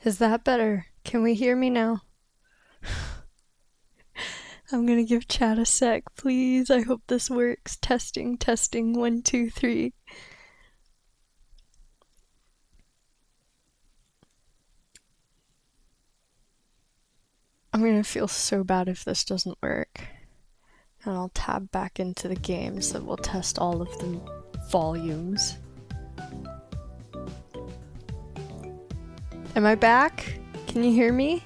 Is that better? Can we hear me now? I'm gonna give chat a sec, please. I hope this works. Testing, testing, 1, 2, 3. I'm gonna feel so bad if this doesn't work. And I'll tab back into the game so we'll test all of the volumes. Am I back? Can you hear me?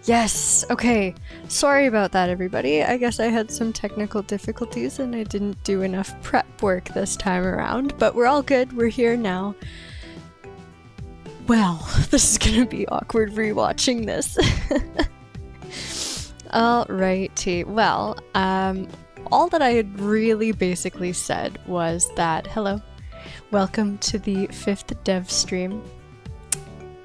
Yes! Okay. Sorry about that, everybody. I guess I had some technical difficulties and I didn't do enough prep work this time around, but we're all good. We're here now. Well, this is gonna be awkward rewatching this. Alrighty. Well, all that I had really basically said was that, hello, welcome to the 5th dev stream.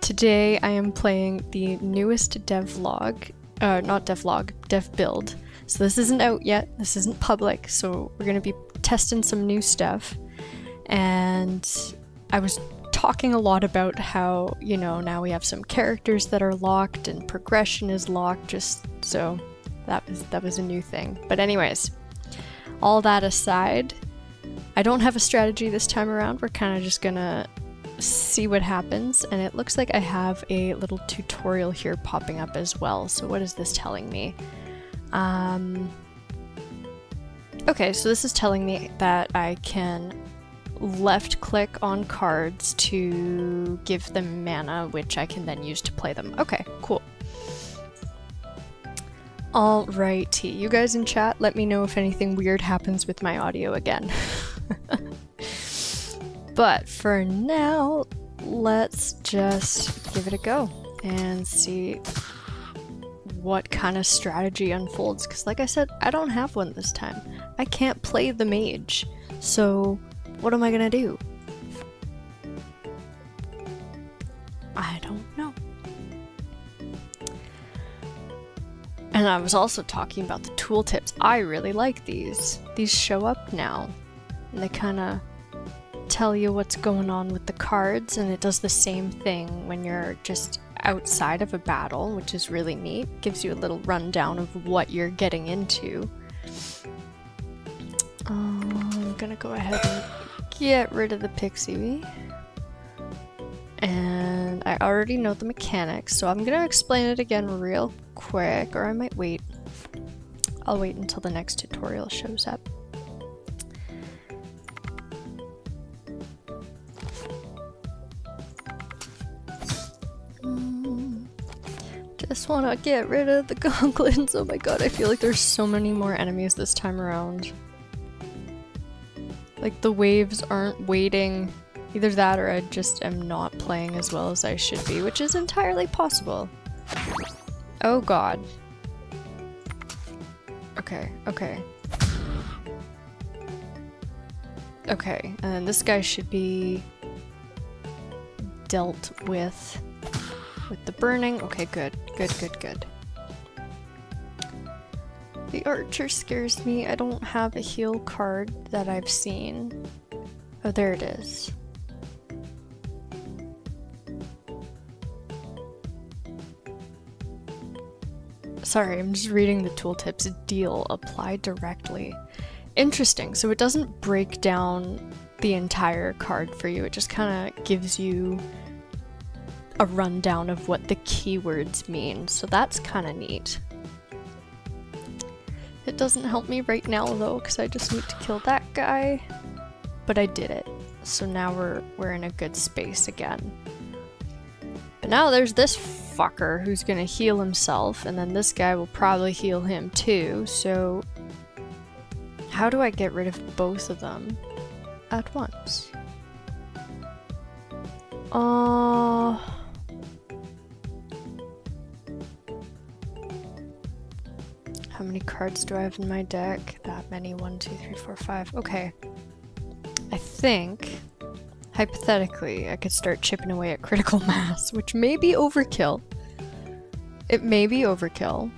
Today I am playing the newest devlog, not devlog, dev build. So this isn't out yet, this isn't public, so we're gonna be testing some new stuff. And I was talking a lot about how, you know, now we have some characters that are locked and progression is locked, just so that was a new thing. But anyways, all that aside, I don't have a strategy this time around. We're kind of just gonna see what happens, and it looks like I have a little tutorial here popping up as well. So what is this telling me? Okay, so this is telling me that I can left click on cards to give them mana, which I can then use to play them. Okay, cool. Alrighty, you guys in chat, let me know if anything weird happens with my audio again. But for now, let's just give it a go and see what kind of strategy unfolds. Because like I said, I don't have one this time. I can't play the mage. So what am I gonna do? I don't know. And I was also talking about the tooltips. I really like these. These show up now. And they kind of tell you what's going on with the cards, and it does the same thing when you're just outside of a battle, which is really neat. Gives you a little rundown of what you're getting into. I'm gonna go ahead and get rid of the pixie. And I already know the mechanics, so I'm gonna explain it again real quick, or I might wait. I'll wait until the next tutorial shows up. Just want to get rid of the goblins. Oh my god, I feel like there's so many more enemies this time around. Like the waves aren't waiting. Either that or I just am not playing as well as I should be, which is entirely possible. Oh god. Okay, okay. Okay, and then this guy should be dealt with the burning. Okay, good. Good. The archer scares me. I don't have a heal card that I've seen. Oh, there it is. Sorry, I'm just reading the tooltips. Deal. Apply directly. Interesting. So it doesn't break down the entire card for you. It just kind of gives you a rundown of what the keywords mean. So that's kind of neat. It doesn't help me right now though, because I just need to kill that guy. But I did it. So now we're in a good space again. But now there's this fucker who's gonna heal himself, and then this guy will probably heal him too, so how do I get rid of both of them at once? How many cards do I have in my deck? That many. 1, 2, 3, 4, 5. Okay. I think, hypothetically, I could start chipping away at critical mass, which may be overkill. It may be overkill.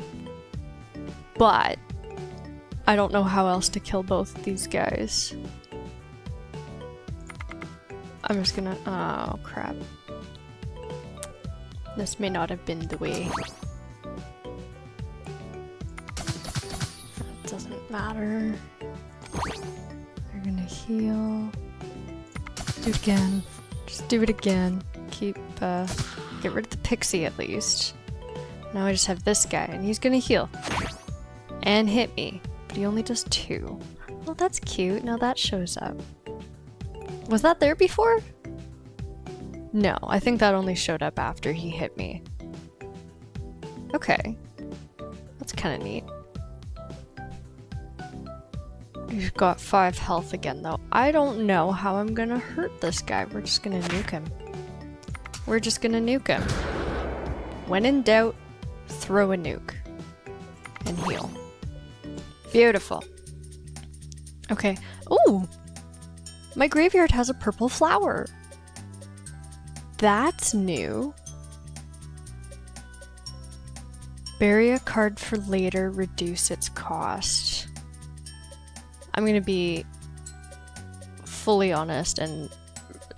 But I don't know how else to kill both of these guys. I'm just gonna, oh crap. This may not have been the way. It doesn't matter. They're gonna heal. Do it again. Just do it again. Keep, get rid of the pixie at least. Now I just have this guy, and he's gonna heal. And hit me. But he only does 2. Well, that's cute. Now that shows up. Was that there before? No, I think that only showed up after he hit me. Okay. That's kind of neat. He's got 5 health again, though. I don't know how I'm gonna hurt this guy. We're just gonna nuke him. We're just gonna nuke him. When in doubt, throw a nuke. And heal. Beautiful. Okay. Ooh! My graveyard has a purple flower. That's new. Bury a card for later, reduce its cost. I'm gonna be fully honest and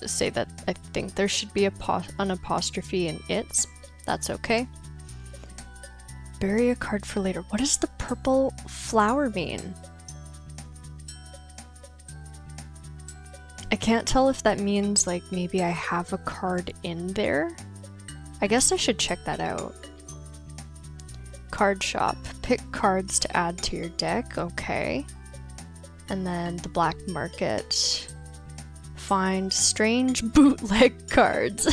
say that I think there should be an apostrophe in its. That's okay. Bury a card for later. What does the purple flower mean? I can't tell if that means like maybe I have a card in there. I guess I should check that out. Card shop. Pick cards to add to your deck. Okay. And then the black market. Find strange bootleg cards.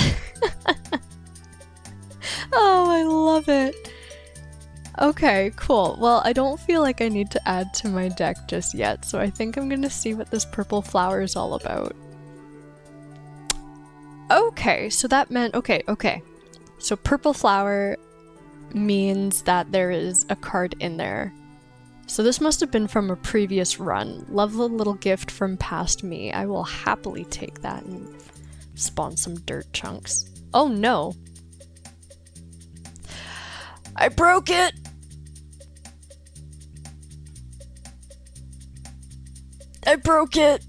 Oh, I love it. Okay, cool. Well, I don't feel like I need to add to my deck just yet, so I think I'm gonna see what this purple flower is all about. Okay, so that meant, okay. So purple flower means that there is a card in there. So this must have been from a previous run. Lovely little gift from past me. I will happily take that and spawn some dirt chunks. Oh no! I broke it! I broke it!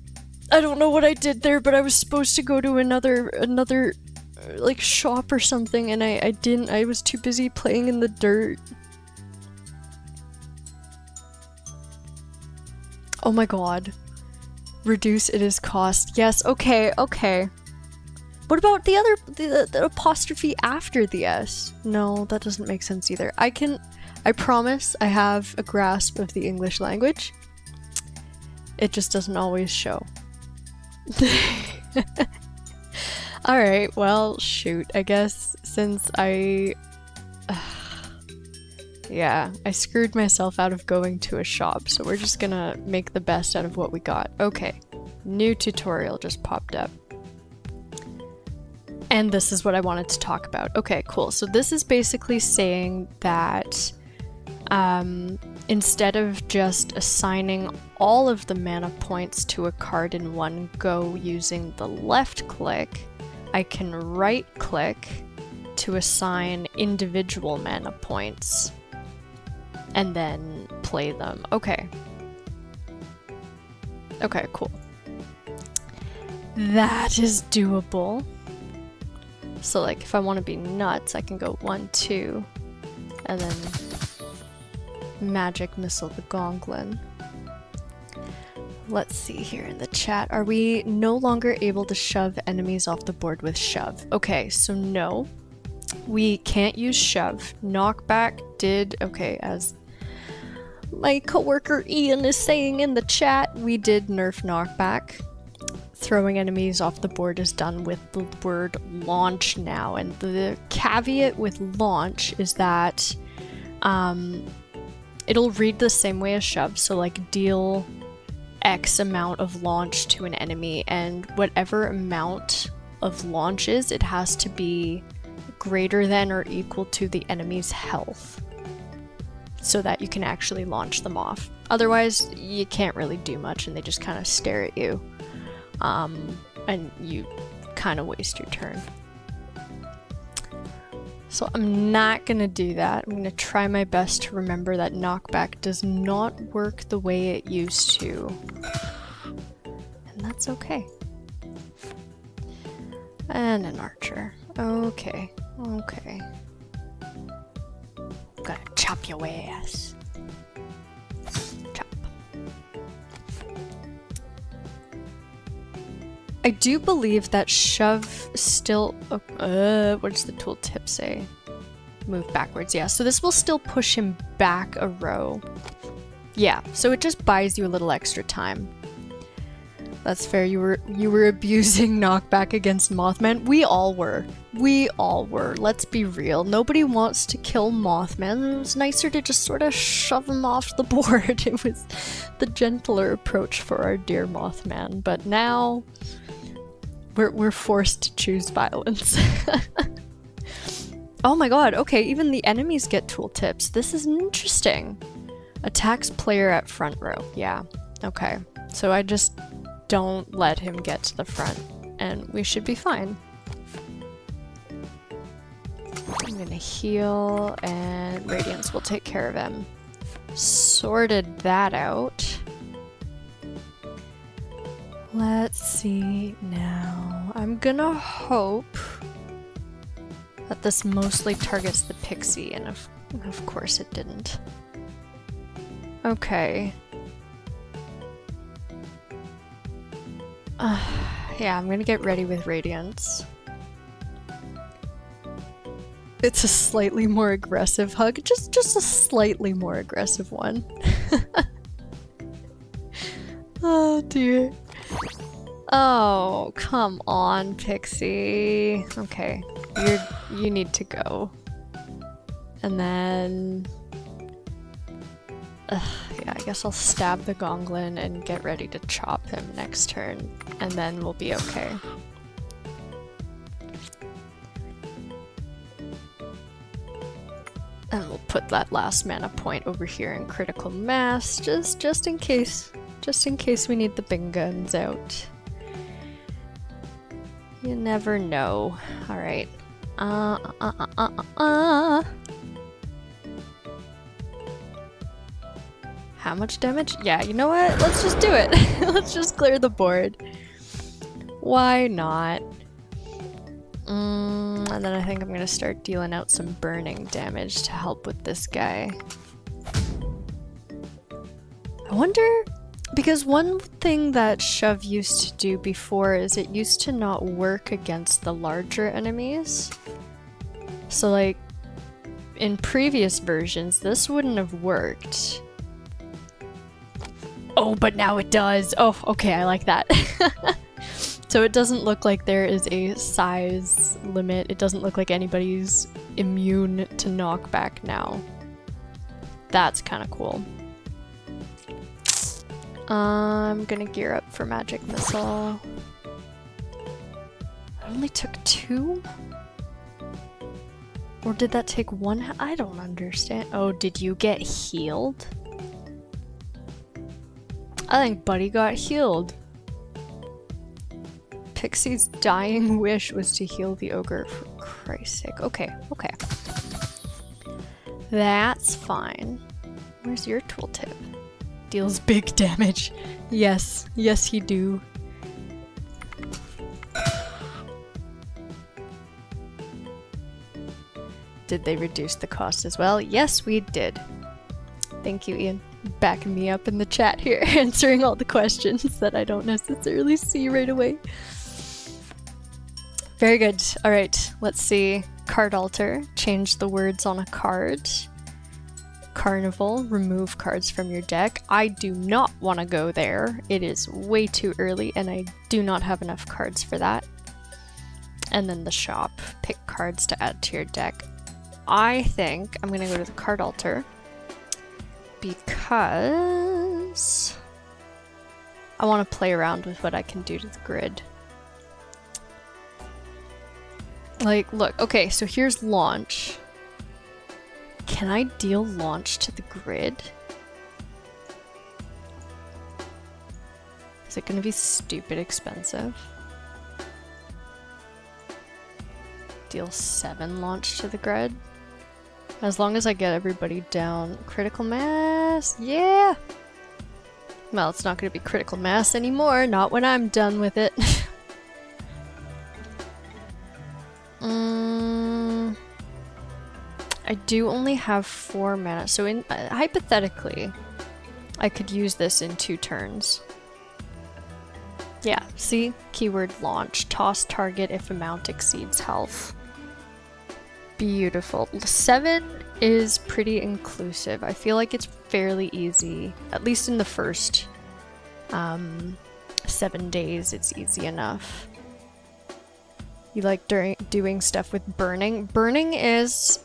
I don't know what I did there, but I was supposed to go to another like shop or something, and I didn't. I was too busy playing in the dirt. Oh my god. Reduce its cost. Yes, okay. What about the apostrophe after the S? No, that doesn't make sense either. I promise I have a grasp of the English language. It just doesn't always show. Alright, well, shoot. I guess since yeah, I screwed myself out of going to a shop, so we're just gonna make the best out of what we got. Okay, new tutorial just popped up. And this is what I wanted to talk about. Okay, cool. So this is basically saying that instead of just assigning all of the mana points to a card in one go using the left click, I can right click to assign individual mana points and then play them. Okay. Okay, cool. That is doable. So like if I want to be nuts, I can go 1, 2, and then magic missile the Gonglin. Let's see here in the chat. Are we no longer able to shove enemies off the board with shove? Okay, so no. We can't use shove. Knockback did, okay, as my coworker Ian is saying in the chat, we did nerf knockback. Throwing enemies off the board is done with the word launch now, and the caveat with launch is that it'll read the same way as shove, so like deal X amount of launch to an enemy, and whatever amount of launch is, it has to be greater than or equal to the enemy's health so that you can actually launch them off. Otherwise, you can't really do much and they just kind of stare at you. And you kind of waste your turn. So I'm not gonna do that. I'm gonna try my best to remember that knockback does not work the way it used to. And that's okay. And an archer. Okay, okay. Gonna chop your ass. Chop. I do believe that shove still... what does the tooltip say? Move backwards, yeah. So this will still push him back a row. Yeah, so it just buys you a little extra time. That's fair. You were abusing knockback against Mothman. We all were. We all were. Let's be real. Nobody wants to kill Mothman. It was nicer to just sort of shove him off the board. It was the gentler approach for our dear Mothman. But now we're forced to choose violence. Oh my god. Okay, even the enemies get tooltips. This is interesting. Attacks player at front row. Yeah. Okay. So I just don't let him get to the front, and we should be fine. I'm gonna heal, and Radiance will take care of him. Sorted that out. Let's see now. I'm gonna hope that this mostly targets the pixie, and of course it didn't. Okay. Yeah, I'm gonna get ready with Radiance. It's a slightly more aggressive hug, just a slightly more aggressive one. Oh dear. Oh, come on, Pixie. Okay, you need to go. And then... yeah, I guess I'll stab the Gonglin and get ready to chop him next turn, and then we'll be okay. And we'll put that last mana point over here in critical mass, just in case. Just in case we need the big guns out. You never know. Alright. How much damage? Yeah, you know what? Let's just do it. Let's just clear the board. Why not? And then I think I'm gonna start dealing out some burning damage to help with this guy. I wonder, because one thing that shove used to do before is it used to not work against the larger enemies. So like, in previous versions, this wouldn't have worked. Oh, but now it does. Oh, okay, I like that. So it doesn't look like there is a size limit. It doesn't look like anybody's immune to knockback now. That's kind of cool. I'm gonna gear up for magic missile. I only took 2? Or did that take 1? I don't understand. Oh, did you get healed? I think Buddy got healed. Pixie's dying wish was to heal the ogre, for Christ's sake. Okay, okay. That's fine. Where's your tooltip? Deals big damage. Yes, yes he do. Did they reduce the cost as well? Yes, we did. Thank you, Ian. Backing me up in the chat here, answering all the questions that I don't necessarily see right away. Very good. Alright, let's see. Card alter. Change the words on a card. Carnival. Remove cards from your deck. I do not want to go there. It is way too early and I do not have enough cards for that. And then the shop. Pick cards to add to your deck. I think I'm going to go to the card alter. Because I want to play around with what I can do to the grid. Like, look, okay, so here's launch. Can I deal launch to the grid? Is it going to be stupid expensive? Deal 7 launch to the grid? As long as I get everybody down. Critical mass? Yeah! Well, it's not going to be critical mass anymore. Not when I'm done with it. I do only have 4 mana, so in hypothetically, I could use this in 2 turns. Yeah, see? Keyword launch. Toss target if amount exceeds health. Beautiful. 7 is pretty inclusive. I feel like it's fairly easy, at least in the first 7 days, it's easy enough. You like doing stuff with burning? Burning is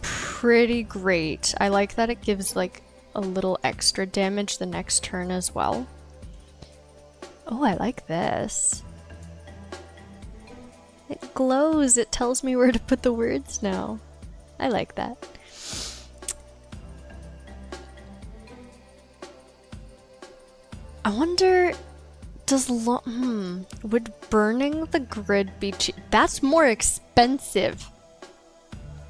pretty great. I like that it gives like a little extra damage the next turn as well. Oh, I like this. It glows. It tells me where to put the words now. I like that. I wonder, would burning the grid be cheap? That's more expensive.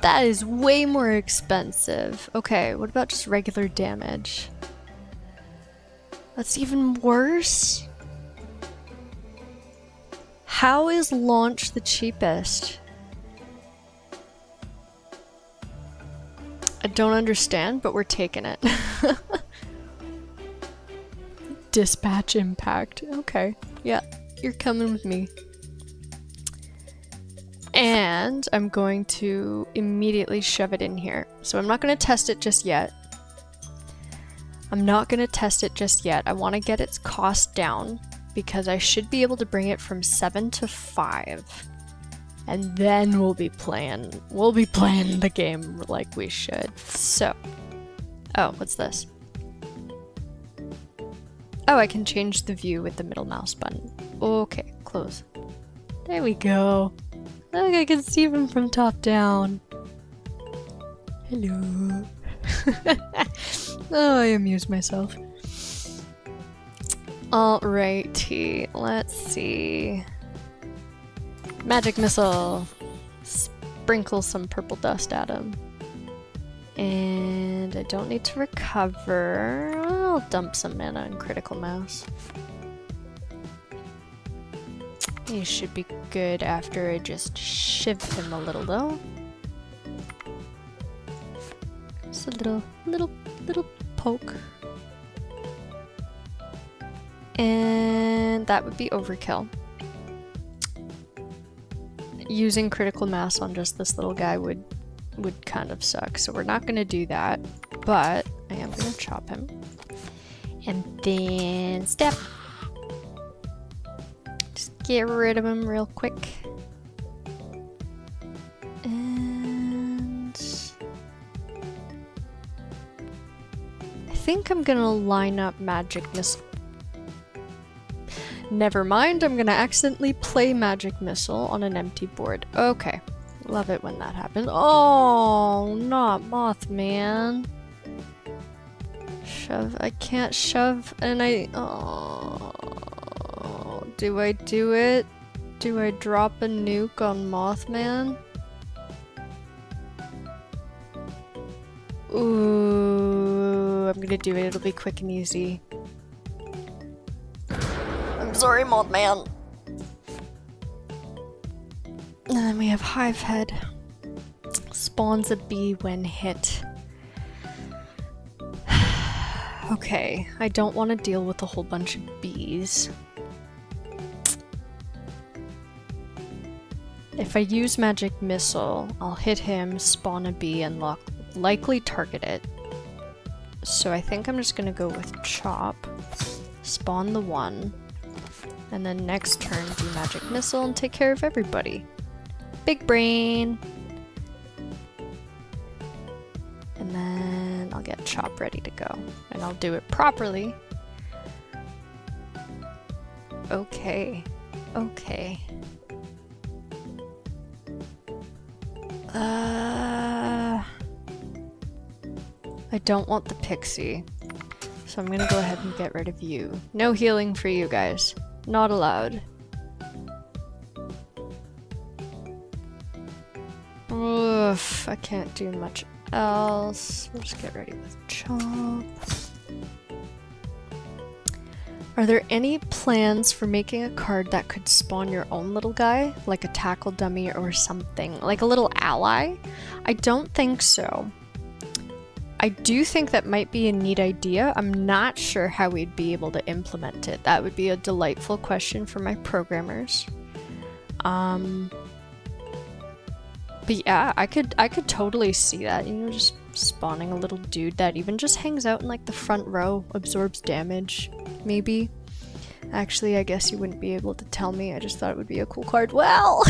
That is way more expensive. Okay, what about just regular damage? That's even worse. How is launch the cheapest? I don't understand, but we're taking it. Dispatch impact. Okay, yeah, you're coming with me. And I'm going to immediately shove it in here. So I'm not going to test it just yet. I want to get its cost down because I should be able to bring it from 7 to 5. And then we'll be playing the game like we should. So, oh, what's this? Oh, I can change the view with the middle mouse button. Okay, close. There we go. Look, I can see them from top down. Hello. Oh, I amuse myself. Alrighty, let's see. Magic missile. Sprinkle some purple dust at him. And I don't need to recover. I'll dump some mana in critical mass. He should be good after I just shiv him a little though. Just a little poke. And that would be overkill. Using critical mass on just this little guy would kind of suck, so we're not gonna do that, but I am gonna chop him. And then step. Just get rid of him real quick. And I think I'm gonna line up Magic Missile. Never mind, I'm gonna accidentally play Magic Missile on an empty board. Okay. Love it when that happens. Oh, not Mothman. Shove. I can't shove and oh. Do I do it? Do I drop a nuke on Mothman? Ooh, I'm gonna do it. It'll be quick and easy. I'm sorry, Mothman. And then we have Hive Head. Spawns a bee when hit. Okay, I don't want to deal with a whole bunch of bees. If I use Magic Missile, I'll hit him, spawn a bee, and likely target it. So I think I'm just gonna go with Chop, spawn the one, and then next turn do Magic Missile and take care of everybody. Big brain! And then I'll get Chop ready to go. And I'll do it properly. Okay. Okay. I don't want the pixie. So I'm gonna go ahead and get rid of you. No healing for you guys. Not allowed. Oof, I can't do much else. We'll just get ready with Chop. Are there any plans for making a card that could spawn your own little guy? Like a tackle dummy or something? Like a little ally? I don't think so. I do think that might be a neat idea. I'm not sure how we'd be able to implement it. That would be a delightful question for my programmers. But yeah, I could totally see that, you know, just spawning a little dude that even just hangs out in like the front row, absorbs damage, maybe. Actually, I guess you wouldn't be able to tell me. I just thought it would be a cool card. Well,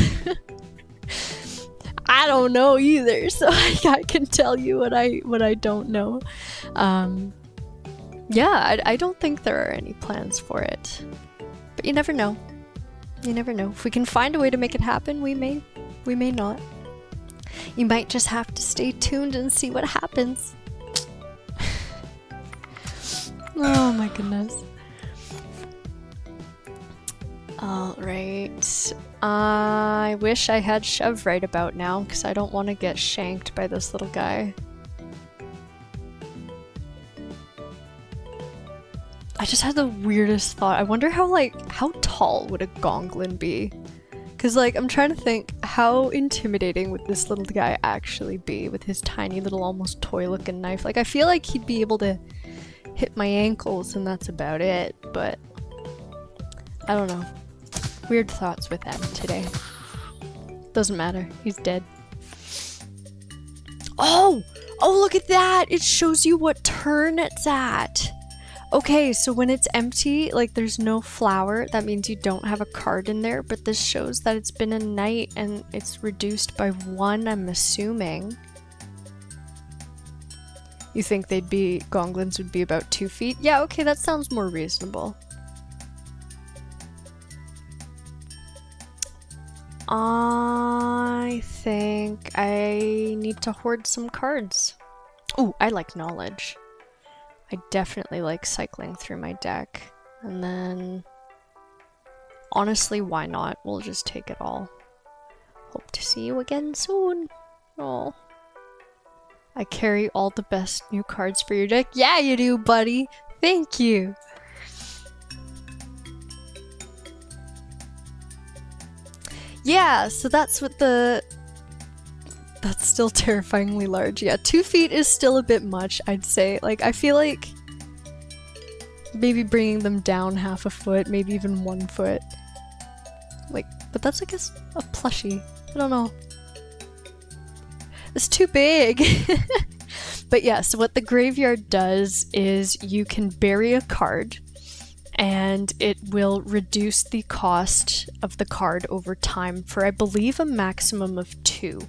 I don't know either, so I can tell you what I don't know. Yeah, I don't think there are any plans for it, but you never know. You never know. If we can find a way to make it happen, we may not. You might just have to stay tuned and see what happens. Oh my goodness. Alright. I wish I had shove right about now, because I don't want to get shanked by this little guy. I just had the weirdest thought. I wonder how tall would a gonglin be? Because, like, I'm trying to think, how intimidating would this little guy actually be with his tiny little almost toy-looking knife? Like, I feel like he'd be able to hit my ankles and that's about it, but I don't know. Weird thoughts with him today. Doesn't matter. He's dead. Oh! Oh, look at that! It shows you what turn it's at! Okay, so when it's empty, like there's no flower, that means you don't have a card in there, but this shows that it's been a night and it's reduced by 1, I'm assuming. You think gonglins would be about 2 feet? Yeah, okay, that sounds more reasonable. I think I need to hoard some cards. Ooh, I like knowledge. I definitely like cycling through my deck. And then, honestly, why not? We'll just take it all. Hope to see you again soon. Oh. I carry all the best new cards for your deck. Yeah, you do, buddy. Thank you. Yeah, so that's what that's still terrifyingly large. Yeah, 2 feet is still a bit much, I'd say. Like, I feel like maybe bringing them down half a foot, maybe even 1 foot. Like, but that's, I guess, a plushie. I don't know. It's too big. But yeah, so what the graveyard does is you can bury a card and it will reduce the cost of the card over time for, I believe, a maximum of 2.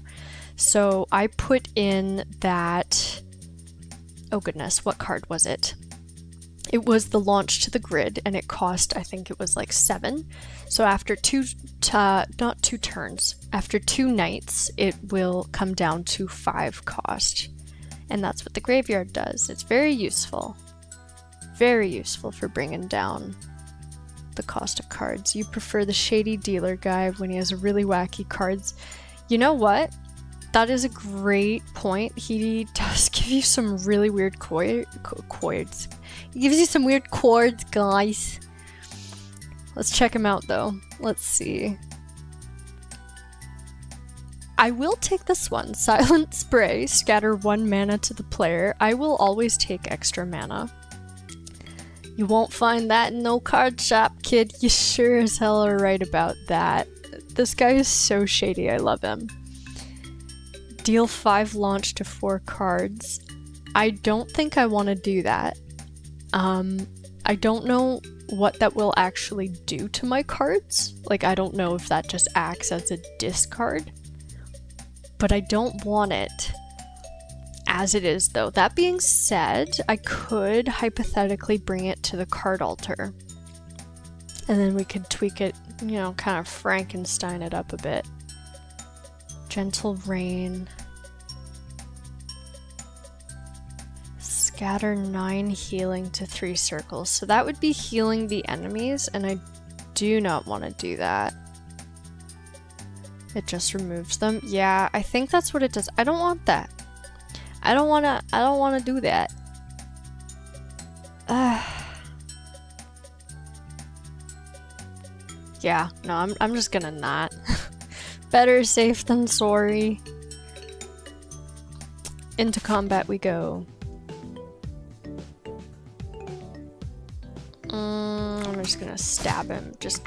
So I put in that, oh goodness, what card was it? It was the Launch to the Grid, and it cost, I think it was like 7. So after not 2 turns, after 2 nights, it will come down to 5 cost. And that's what the graveyard does. It's very useful. Very useful for bringing down the cost of cards. You prefer the shady dealer guy when he has really wacky cards. You know what? That is a great point. He does give you some really weird chords. He gives you some weird chords, guys. Let's check him out, though. Let's see. I will take this one. Silent Spray. Scatter 1 mana to the player. I will always take extra mana. You won't find that in no card shop, kid. You sure as hell are right about that. This guy is so shady. I love him. Deal 5 launch to 4 cards. I don't think I want to do that. I don't know what that will actually do to my cards. Like, I don't know if that just acts as a discard. But I don't want it as it is, though. That being said, I could hypothetically bring it to the card altar. And then we could tweak it, you know, kind of Frankenstein it up a bit. Gentle Rain. Scatter 9 healing to 3 circles. So that would be healing the enemies, and I do not want to do that. It just removes them. Yeah, I think that's what it does. I don't want that. I don't want to do that. Yeah, no, I'm just gonna not. Better safe than sorry. Into combat we go. I'm just gonna stab him. Just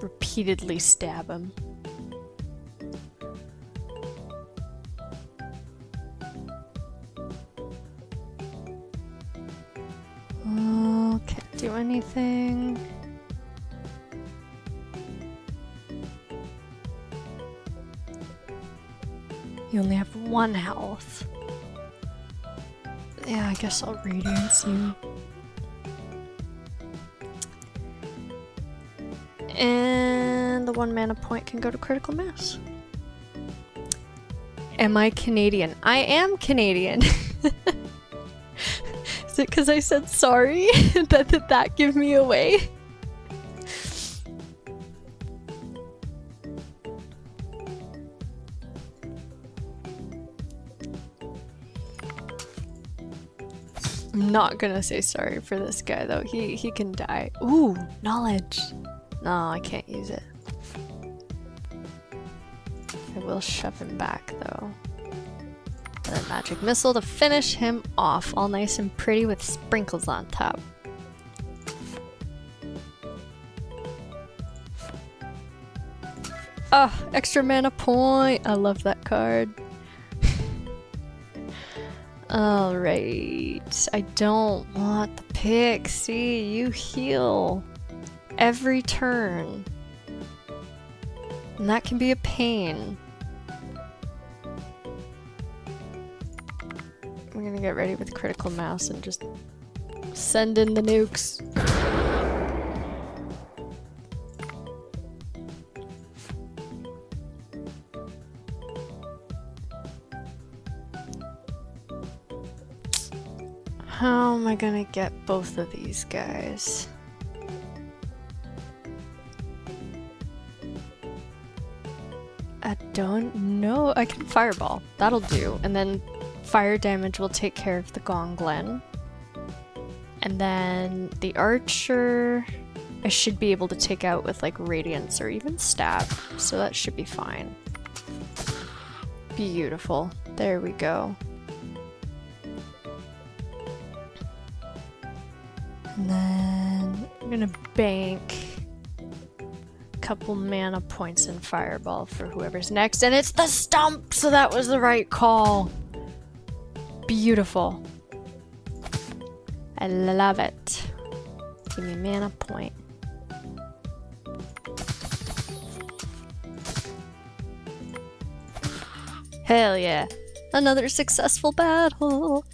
repeatedly stab him. Can't do anything. You only have 1 health. Yeah, I guess I'll radiance you. And the 1 mana point can go to critical mass. Am I Canadian? I am Canadian. Is it because I said sorry? Did that give me away? I'm not gonna say sorry for this guy though. He can die. Ooh, knowledge. No, I can't use it. I will shove him back though. And a magic missile to finish him off, all nice and pretty with sprinkles on top. Oh, extra mana point. I love that card. Alright, I don't want the pixie. You heal every turn. And that can be a pain. I'm gonna get ready with critical mass and just send in the nukes. How am I gonna get both of these guys? I don't know. I can fireball. That'll do. And then fire damage will take care of the Gonglen. And then the archer I should be able to take out with like radiance or even stab. So that should be fine. Beautiful. There we go. And then I'm gonna bank a couple mana points in Fireball for whoever's next, and it's the stump, so that was the right call. Beautiful. I love it. Give me mana point. Hell yeah. Another successful battle.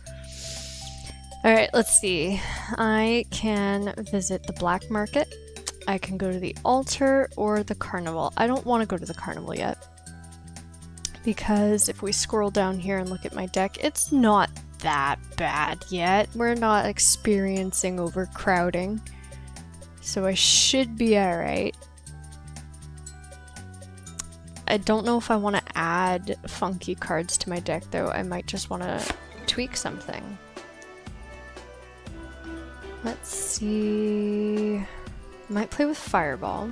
Alright, let's see. I can visit the black market. I can go to the altar or the carnival. I don't want to go to the carnival yet. Because if we scroll down here and look at my deck, it's not that bad yet. We're not experiencing overcrowding. So I should be alright. I don't know if I want to add funky cards to my deck though. I might just want to tweak something. Let's see. Might play with Fireball.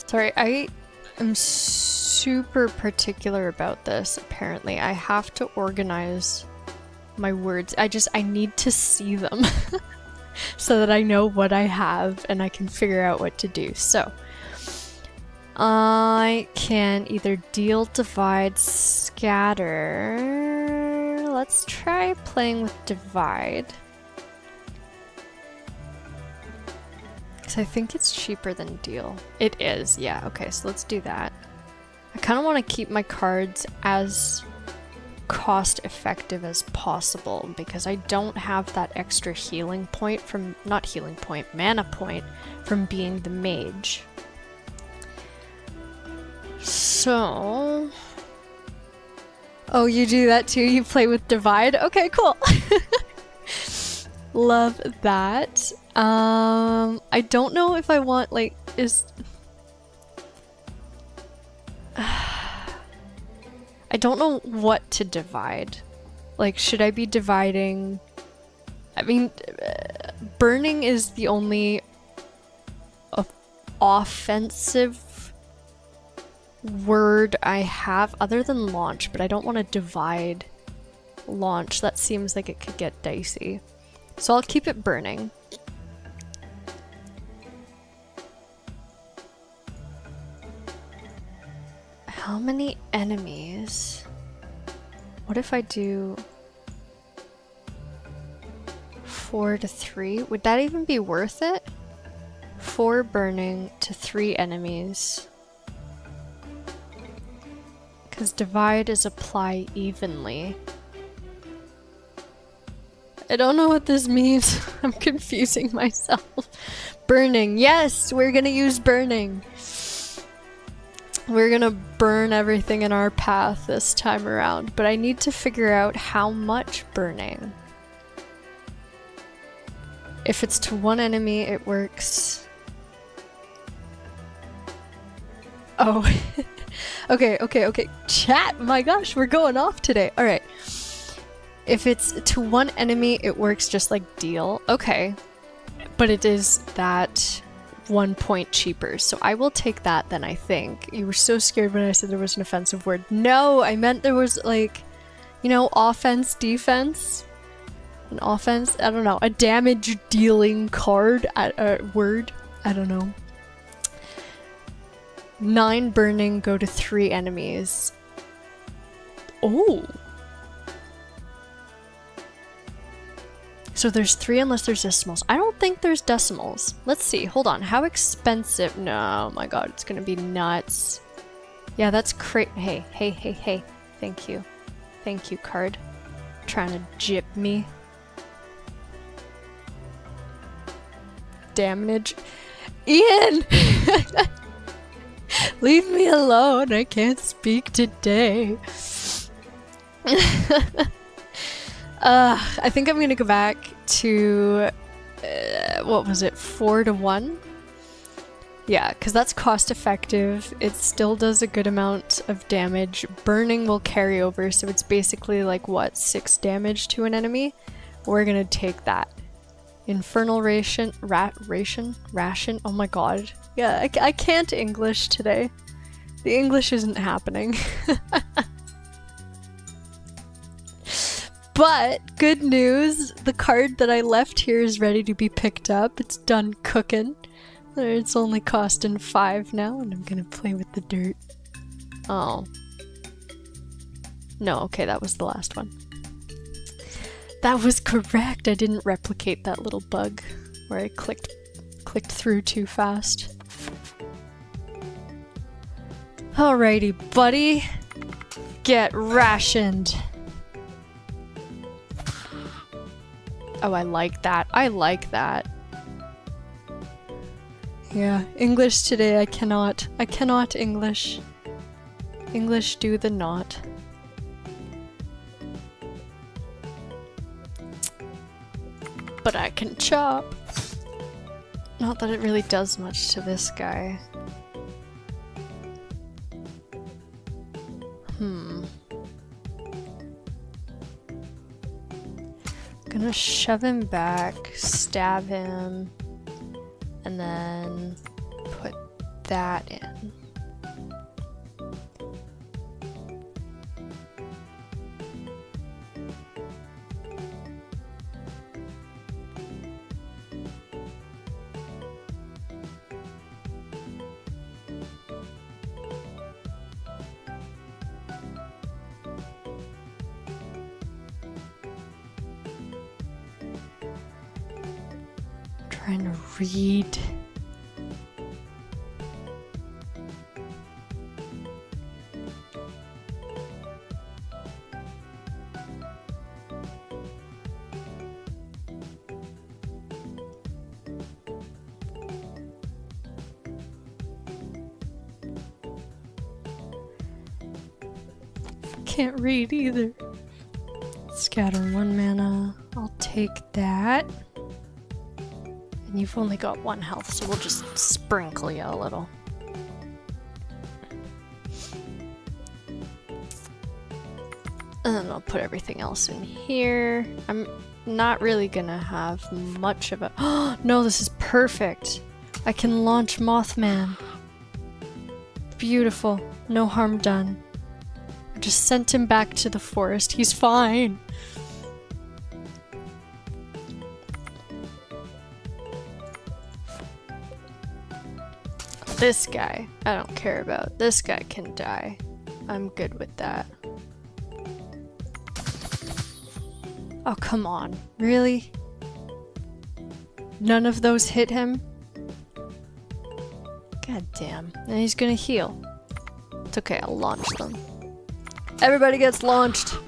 Sorry, I am super particular about this, apparently. I have to organize my words. I need to see them. So that I know what I have and I can figure out what to do. So I can either deal, divide, scatter. Let's try playing with divide. Because I think it's cheaper than deal. It is, yeah. Okay, so let's do that. I kind of want to keep my cards as cost effective as possible because I don't have that extra healing point from, not healing point, mana point from being the mage. So, oh, you do that too? You play with divide? Okay, cool. Love that. I don't know if I want, like, I don't know what to divide. Like, should I be dividing... I mean, burning is the only offensive word I have other than launch, but I don't want to divide launch. That seems like it could get dicey. So I'll keep it burning. How many enemies? What if I do 4 to 3? Would that even be worth it? 4 burning to 3 enemies. Because divide is apply evenly. I don't know what this means. I'm confusing myself. Burning. Yes, we're gonna use burning. We're gonna burn everything in our path this time around, but I need to figure out how much burning. If it's to 1 enemy, it works. Oh. Okay. Chat, my gosh, we're going off today. Alright. If it's to 1 enemy, it works just like deal. Okay. But it is that 1 point cheaper. So I will take that then, I think. You were so scared when I said there was an offensive word. No, I meant there was like, you know, offense, defense. An offense? I don't know. A damage dealing card word? I don't know. 9 burning, go to 3 enemies. Oh! So there's 3 unless there's decimals. I don't think there's decimals. Let's see. Hold on. How expensive? No, oh my god, it's gonna be nuts. Yeah, that's Hey. Thank you. Thank you, card. Trying to jip me. Damage. Ian! Leave me alone. I can't speak today. I think I'm gonna go back to, what was it, 4 to 1? Yeah, because that's cost effective. It still does a good amount of damage. Burning will carry over, so it's basically like, what, 6 damage to an enemy? We're gonna take that. Infernal ration, ration? Oh my god. Yeah, I can't English today. The English isn't happening. But, good news, the card that I left here is ready to be picked up. It's done cooking. It's only costing 5 now, and I'm gonna play with the dirt. Oh. No, okay, that was the last one. That was correct! I didn't replicate that little bug where I clicked through too fast. Alrighty, buddy. Get rationed. Oh, I like that. I like that. Yeah, English today, I cannot English. English do the not. But I can chop. Not that it really does much to this guy. Gonna shove him back, stab him, and then put that in. Trying to read. Can't read either. Scatter 1 mana. I'll take that. And you've only got 1 health, so we'll just sprinkle you a little. And then I'll put everything else in here. I'm not really gonna have much of a— oh no, this is perfect! I can launch Mothman. Beautiful. No harm done. I just sent him back to the forest. He's fine. This guy, I don't care about. This guy can die. I'm good with that. Oh, come on. Really? None of those hit him? God damn. And he's gonna heal. It's okay, I'll launch them. Everybody gets launched!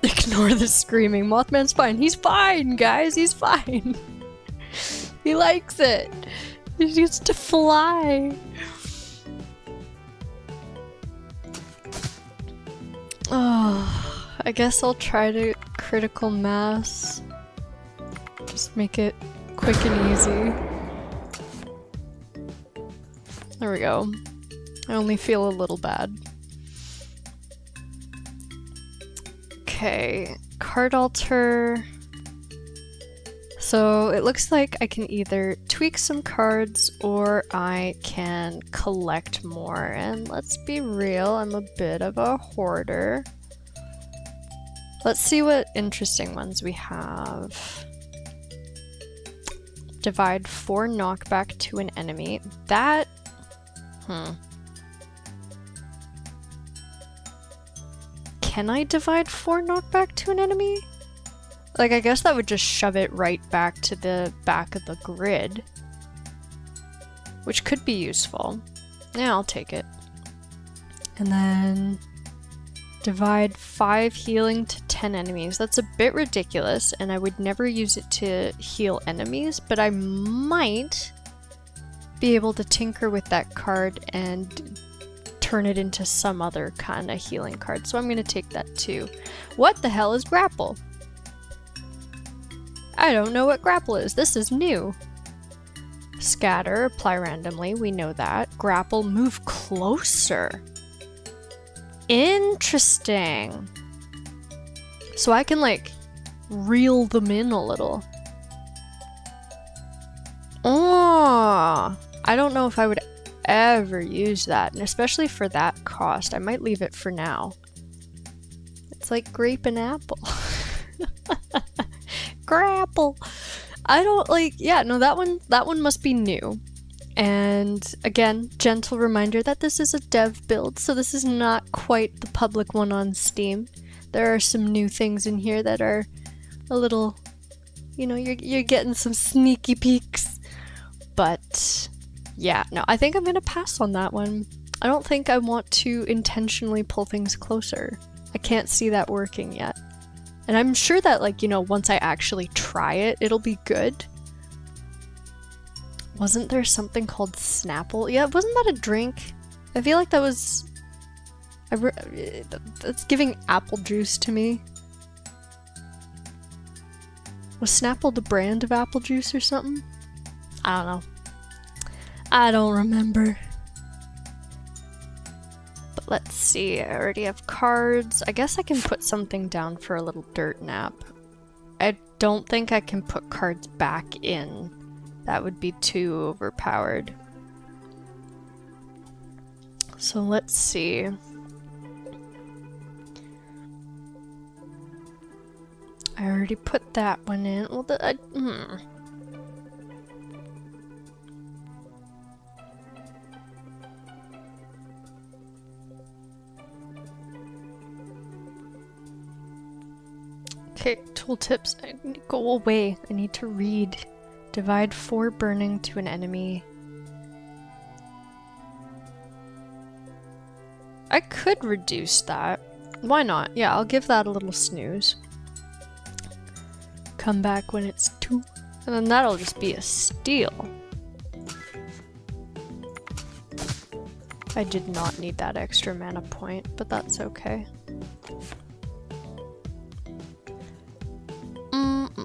Ignore the screaming. Mothman's fine. He's fine, guys. He's fine. He likes it. He gets to fly. Oh, I guess I'll try to critical mass. Just make it quick and easy. There we go. I only feel a little bad. Okay, card alter. So it looks like I can either tweak some cards or I can collect more. And let's be real, I'm a bit of a hoarder. Let's see what interesting ones we have. Divide 4 knockback to an enemy. That... Can I divide 4 knockback to an enemy? Like, I guess that would just shove it right back to the back of the grid. Which could be useful. Yeah, I'll take it. And then... divide 5 healing to 10 enemies. That's a bit ridiculous, and I would never use it to heal enemies, but I might be able to tinker with that card and turn it into some other kind of healing card. So I'm going to take that too. What the hell is grapple? I don't know what grapple is. This is new. Scatter, apply randomly. We know that. Grapple, move closer. Interesting. So I can like reel them in a little. Oh, I don't know if I would ever use that, and especially for that cost. I might leave it for now. It's like grape and apple. Grapple. I don't like, yeah, no, that one must be new. And again, gentle reminder that this is a dev build, so this is not quite the public one on Steam. There are some new things in here that are a little, you know, you're getting some sneaky peeks. But yeah, no, I think I'm gonna pass on that one. I don't think I want to intentionally pull things closer. I can't see that working yet. And I'm sure that, like, you know, once I actually try it, it'll be good. Wasn't there something called Snapple? Yeah, wasn't that a drink? I feel like that was... that's giving apple juice to me. Was Snapple the brand of apple juice or something? I don't know. I don't remember. But let's see, I already have cards. I guess I can put something down for a little dirt nap. I don't think I can put cards back in. That would be too overpowered. So let's see. I already put that one in. Well, Okay, tooltips. Go away. I need to read. Divide 4 burning to an enemy. I could reduce that. Why not? Yeah, I'll give that a little snooze. Come back when it's 2. And then that'll just be a steal. I did not need that extra mana point, but that's okay.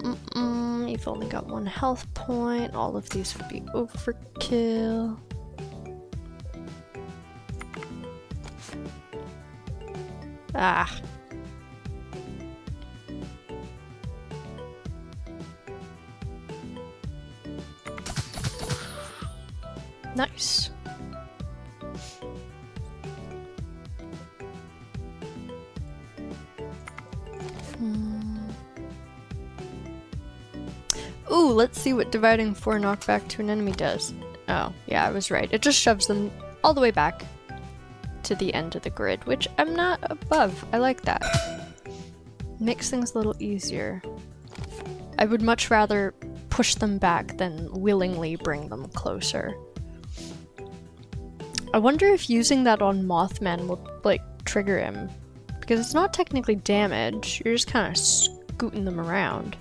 You've only got 1 health point. All of these would be overkill. Ah. Nice. Ooh, let's see what dividing 4 knockback to an enemy does. Oh, yeah, I was right. It just shoves them all the way back to the end of the grid, which I'm not above. I like that. Makes things a little easier. I would much rather push them back than willingly bring them closer. I wonder if using that on Mothman will, like, trigger him. Because it's not technically damage, you're just kind of scooting them around.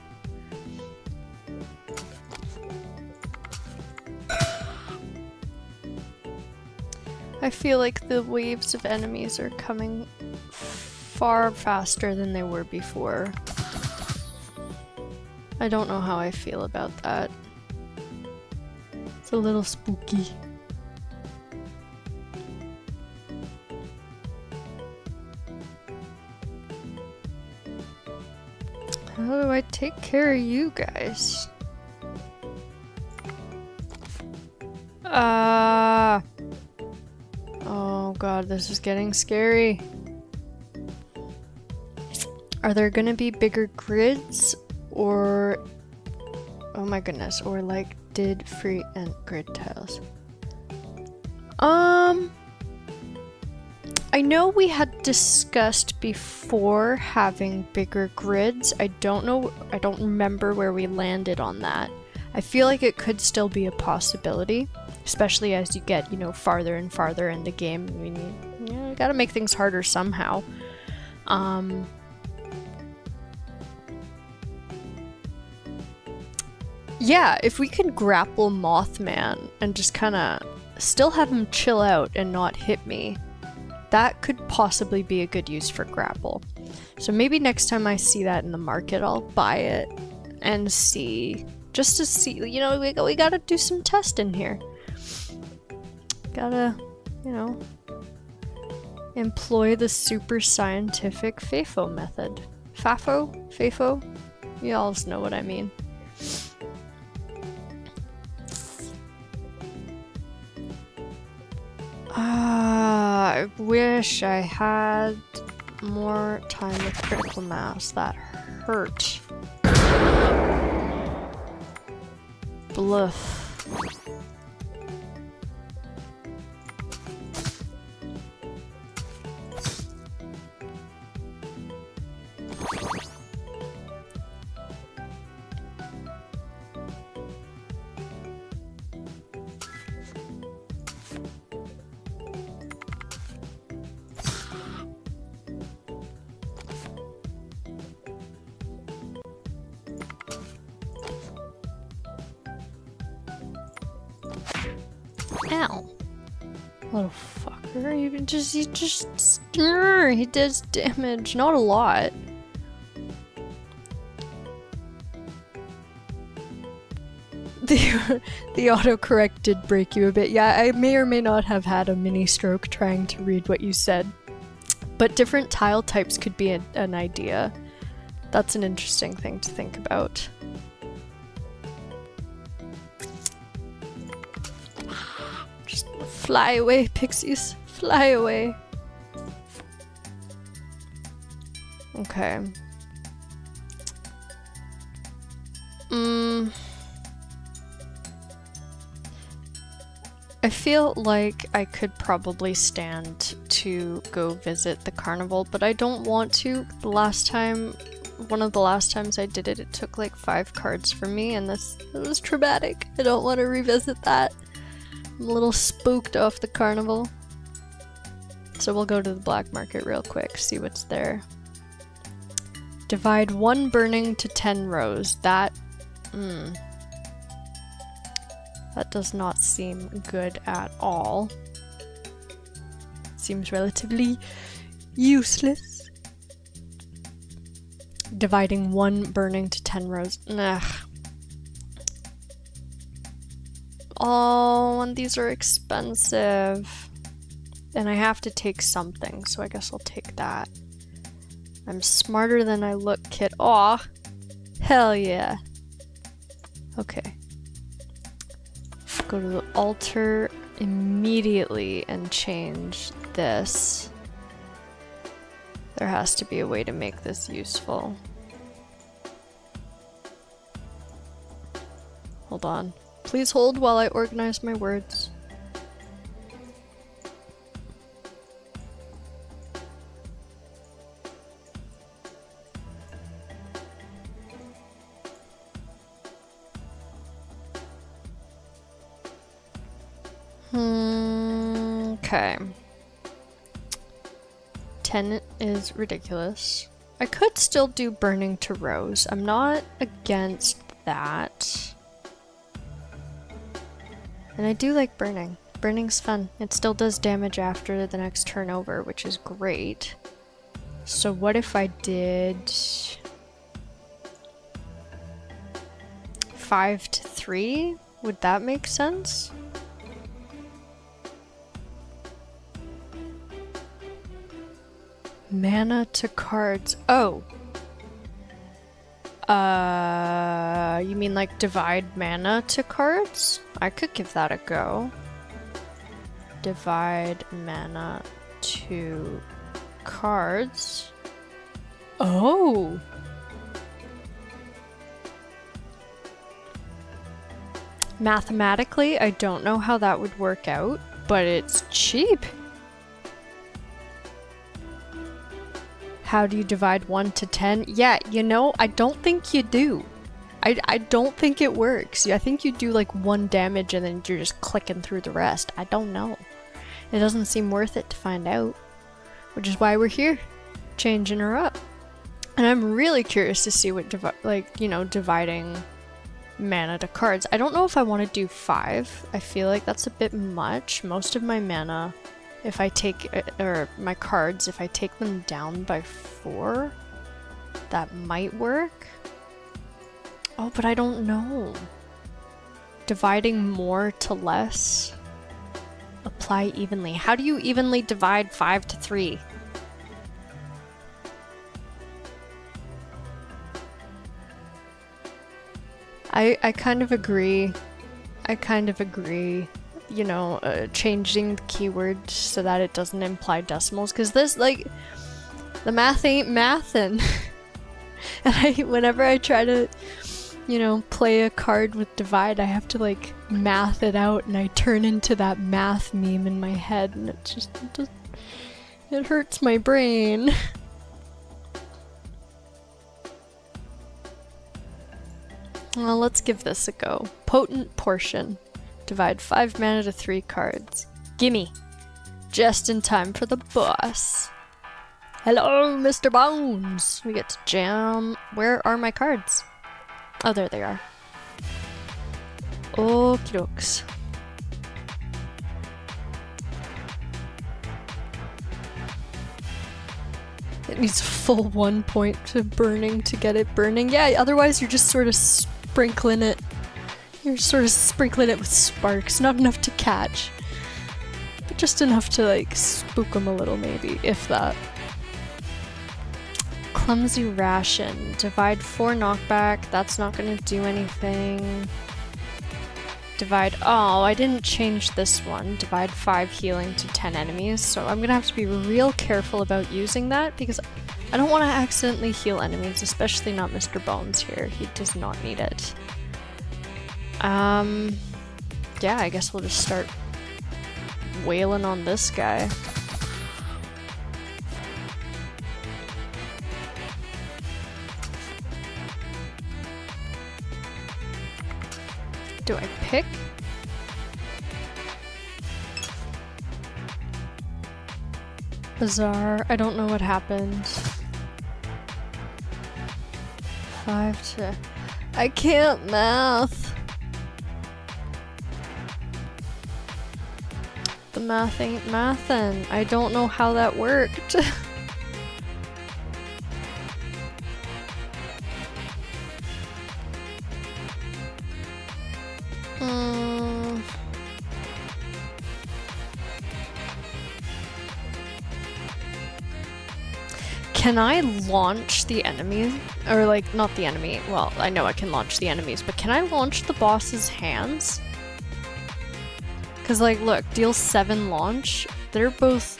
I feel like the waves of enemies are coming far faster than they were before. I don't know how I feel about that. It's a little spooky. How do I take care of you guys? Oh god, this is getting scary. Are there gonna be bigger grids? Or... oh my goodness, or like did free and grid tiles? I know we had discussed before having bigger grids. I don't remember where we landed on that. I feel like it could still be a possibility, especially as you get, you know, farther and farther in the game. I mean, you gotta make things harder somehow. Yeah, if we could grapple Mothman and just kind of still have him chill out and not hit me, that could possibly be a good use for grapple. So maybe next time I see that in the market, I'll buy it and see. Just to see, you know, we gotta do some testing here. Gotta, you know, employ the super scientific FAFO method. FAFO? You all know what I mean. I wish I had more time with critical mass. That hurt. Bluff. Ow. Little fucker. He does damage. Not a lot. The autocorrect did break you a bit. Yeah, I may or may not have had a mini stroke trying to read what you said. But different tile types could be an idea. That's an interesting thing to think about. Just fly away, pixies. Fly away. Okay. I feel like I could probably stand to go visit the carnival, but I don't want to. One of the last times I did it, it took like 5 cards for me, and it was traumatic. I don't want to revisit that. I'm a little spooked off the carnival. So we'll go to the black market real quick, see what's there. Divide 1 burning to 10 rows. That does not seem good at all. Seems relatively useless. dividing 1 burning to 10 rows. Ugh. Oh, and these are expensive. And I have to take something, so I guess I'll take that. I'm smarter than I look, kid. Aw. Hell yeah. Okay. Go to the altar immediately and change this. There has to be a way to make this useful. Hold on. Please hold while I organize my words. Okay. 10 is ridiculous. I could still do burning to rows. I'm not against that. And I do like burning. Burning's fun. It still does damage after the next turnover, which is great. So what if I did 5 to 3? Would that make sense? Mana to cards. Oh. You mean like divide mana to cards? I could give that a go. Divide mana to cards. Oh. Mathematically, I don't know how that would work out, but it's cheap. How do you divide 1 to 10? Yeah, you know, I don't think you do. I don't think it works. I think you do like 1 damage and then you're just clicking through the rest. I don't know. It doesn't seem worth it to find out. Which is why we're here, changing her up. And I'm really curious to see what, dividing mana to cards. I don't know if I want to do 5. I feel like that's a bit much. Most of my mana, if I take, or my cards, if I take them down by 4, that might work. Oh, but I don't know. Dividing more to less. Apply evenly. How do you evenly divide 5 to 3? I kind of agree. You know, changing the keyword so that it doesn't imply decimals, because this, like, the math ain't mathin'. And whenever I try to, you know, play a card with divide, I have to, like, math it out, and I turn into that math meme in my head, and it hurts my brain. Well, let's give this a go. Potent Portion. Divide 5 mana to 3 cards. Gimme! Just in time for the boss. Hello, Mr. Bones! We get to jam. Where are my cards? Oh, there they are. Okie dokes. It needs a full 1 point to burning to get it burning. Yeah, otherwise you're just sort of sprinkling it. You're sort of sprinkling it with sparks. Not enough to catch. But just enough to, like, spook them a little, maybe, if that. Clumsy Ration. Divide 4 knockback. That's not gonna do anything. Divide... Oh, I didn't change this one. Divide 5 healing to 10 enemies. So I'm gonna have to be real careful about using that, because I don't want to accidentally heal enemies, especially not Mr. Bones here. He does not need it. Yeah, I guess we'll just start wailing on this guy. Do I pick? Bizarre. I don't know what happened. 5 to... I can't math. The math ain't mathin'. I don't know how that worked. Can I launch the enemy? Or like, not the enemy. Well, I know I can launch the enemies, but can I launch the boss's hands? Because like, look, deal 7 launch. They're both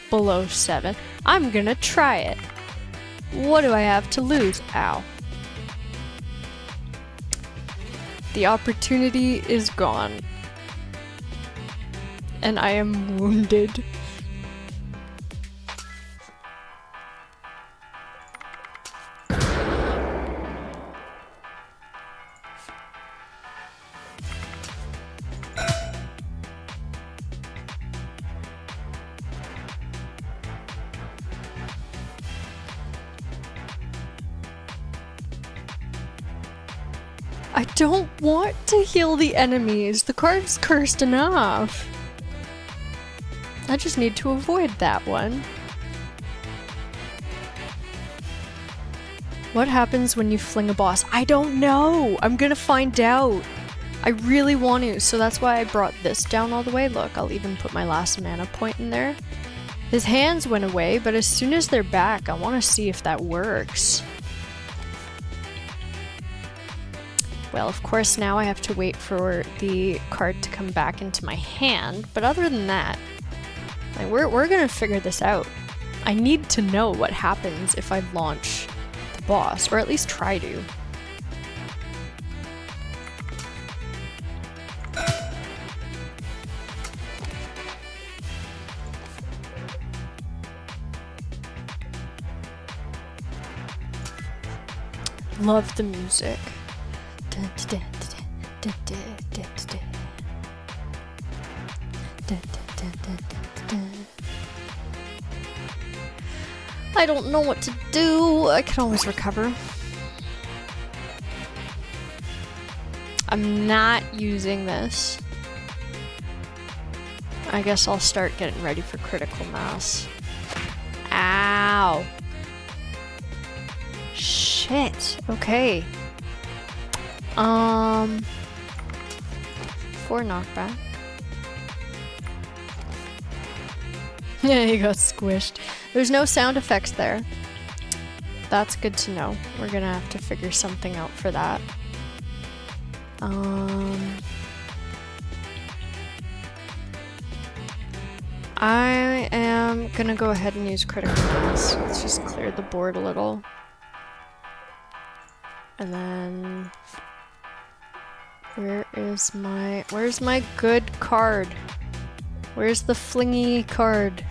below 7. I'm gonna try it. What do I have to lose? Ow. The opportunity is gone. And I am wounded. I don't want to heal the enemies. The card's cursed enough. I just need to avoid that one. What happens when you fling a boss? I don't know. I'm gonna find out. I really want to, so that's why I brought this down all the way. Look, I'll even put my last mana point in there. His hands went away, but as soon as they're back, I want to see if that works. Well, of course, now I have to wait for the card to come back into my hand, but other than that, like, we're gonna figure this out. I need to know what happens if I launch the boss, or at least try to. Love the music. I don't know what to do. I can always recover. I'm not using this. I guess I'll start getting ready for critical mass. Ow. Shit. Okay. 4 knockback. Yeah, he got squished. There's no sound effects there. That's good to know. We're gonna have to figure something out for that. I am gonna go ahead and use critical mass. Let's just clear the board a little. And then where's my good card? Where's the flingy card?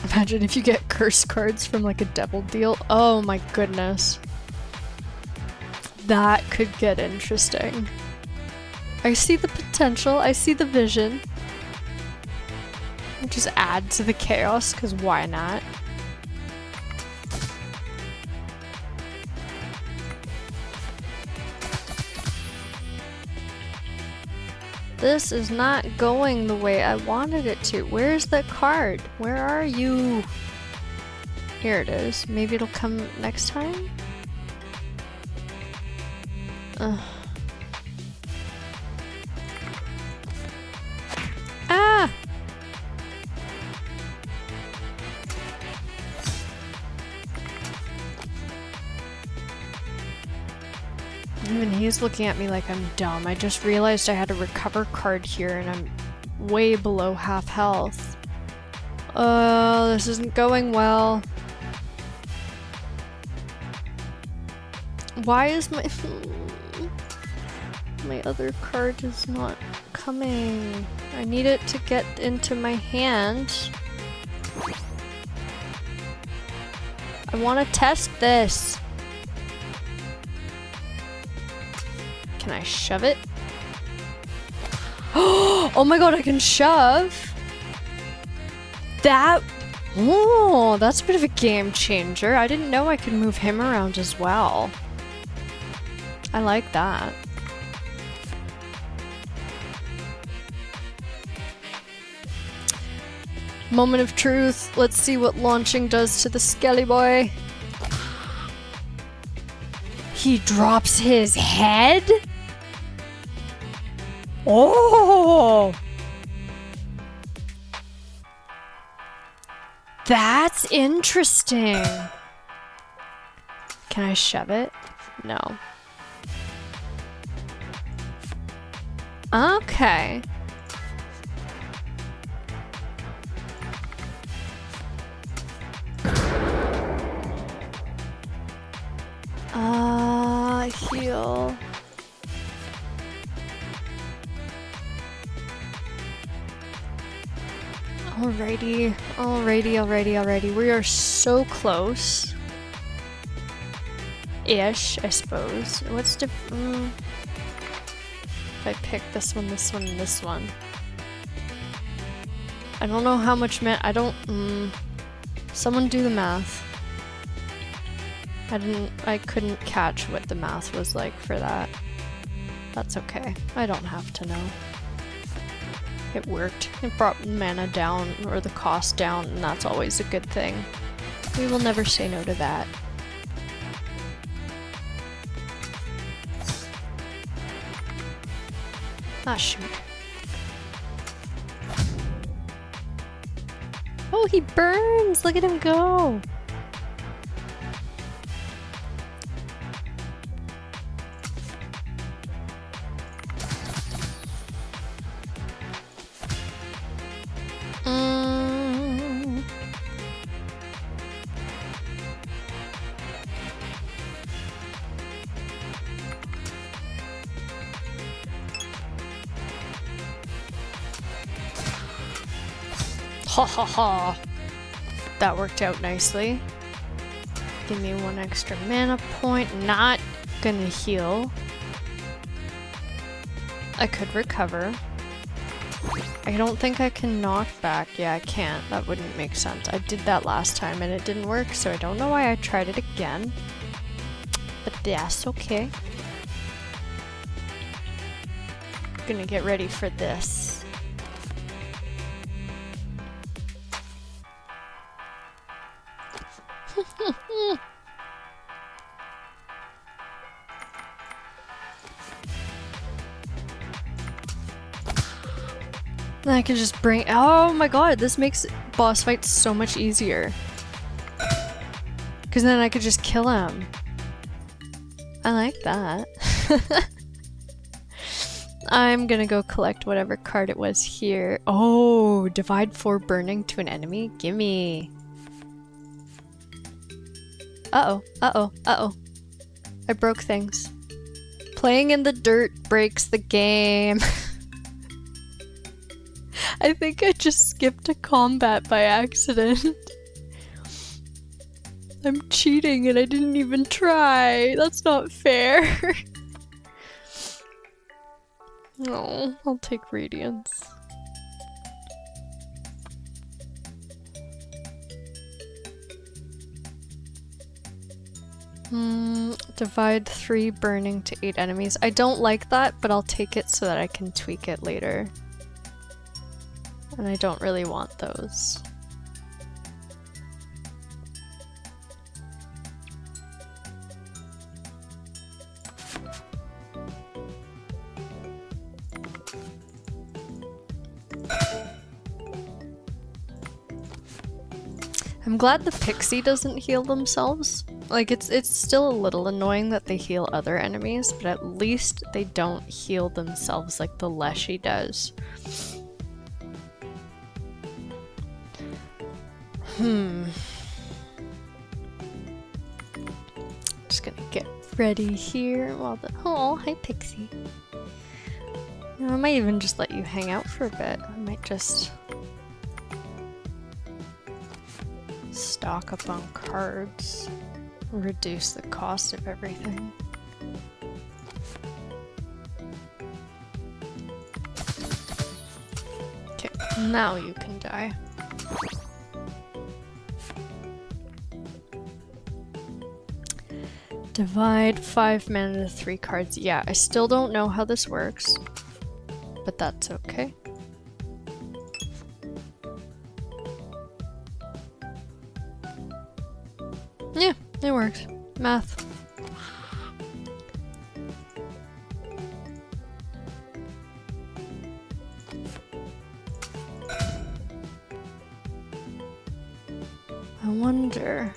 Imagine if you get curse cards from like a devil deal. Oh my goodness. That could get interesting. I see the potential, I see the vision. Just add to the chaos, because why not? This is not going the way I wanted it to. Where's the card? Where are you? Here it is. Maybe it'll come next time? Ugh. Ah! Even he's looking at me like I'm dumb. I just realized I had a recover card here and I'm way below half health. Oh, this isn't going well. Why is my other card is not coming? I need it to get into my hand. I want to test this. Can I shove it? Oh my god, I can shove! Oh, that's a bit of a game changer. I didn't know I could move him around as well. I like that. Moment of truth. Let's see what launching does to the Skelly boy. He drops his head? Oh! That's interesting. Can I shove it? No. Okay. Heal. Alrighty. We are so close. Ish, I suppose. What's different? If I pick this one, and this one. I don't know how much I don't, someone do the math. I couldn't catch what the math was like for that. That's okay. I don't have to know. It worked. It brought mana down, or the cost down, and that's always a good thing. We will never say no to that. Ah, shoot. Oh, he burns! Look at him go! Ha ha ha! That worked out nicely. Give me one extra mana point. Not gonna heal. I could recover. I don't think I can knock back. Yeah, I can't. That wouldn't make sense. I did that last time and it didn't work, so I don't know why I tried it again. But that's okay. Gonna get ready for this. Then I can just bring— oh my god, this makes boss fights so much easier. Because then I could just kill him. I like that. I'm gonna go collect whatever card it was here. Oh, divide 4 burning to an enemy? Gimme. Uh-oh, uh-oh, uh-oh. I broke things. Playing in the dirt breaks the game. I think I just skipped a combat by accident. I'm cheating and I didn't even try. That's not fair. No, I'll take Radiance. Divide 3 burning to 8 enemies. I don't like that, but I'll take it so that I can tweak it later. And I don't really want those. I'm glad the pixie doesn't heal themselves. Like, it's still a little annoying that they heal other enemies, but at least they don't heal themselves like the Leshy does. Just gonna get ready here while the— oh, hi Pixie. You know, I might even just let you hang out for a bit. I might just stock up on cards, reduce the cost of everything. Okay, now you can die. Divide 5 mana to 3 cards. Yeah, I still don't know how this works, but that's okay. Yeah, it works. Math. I wonder...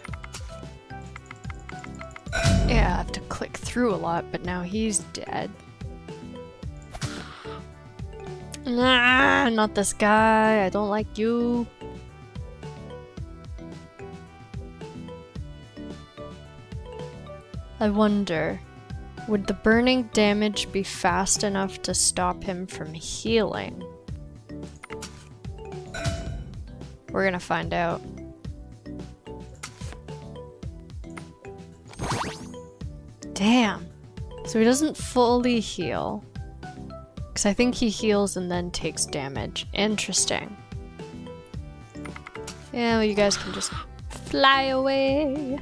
Yeah, I have to click through a lot, but now he's dead. Nah, not this guy. I don't like you. I wonder, would the burning damage be fast enough to stop him from healing? We're gonna find out. Damn. So he doesn't fully heal. Because I think he heals and then takes damage. Interesting. Yeah, well, you guys can just fly away.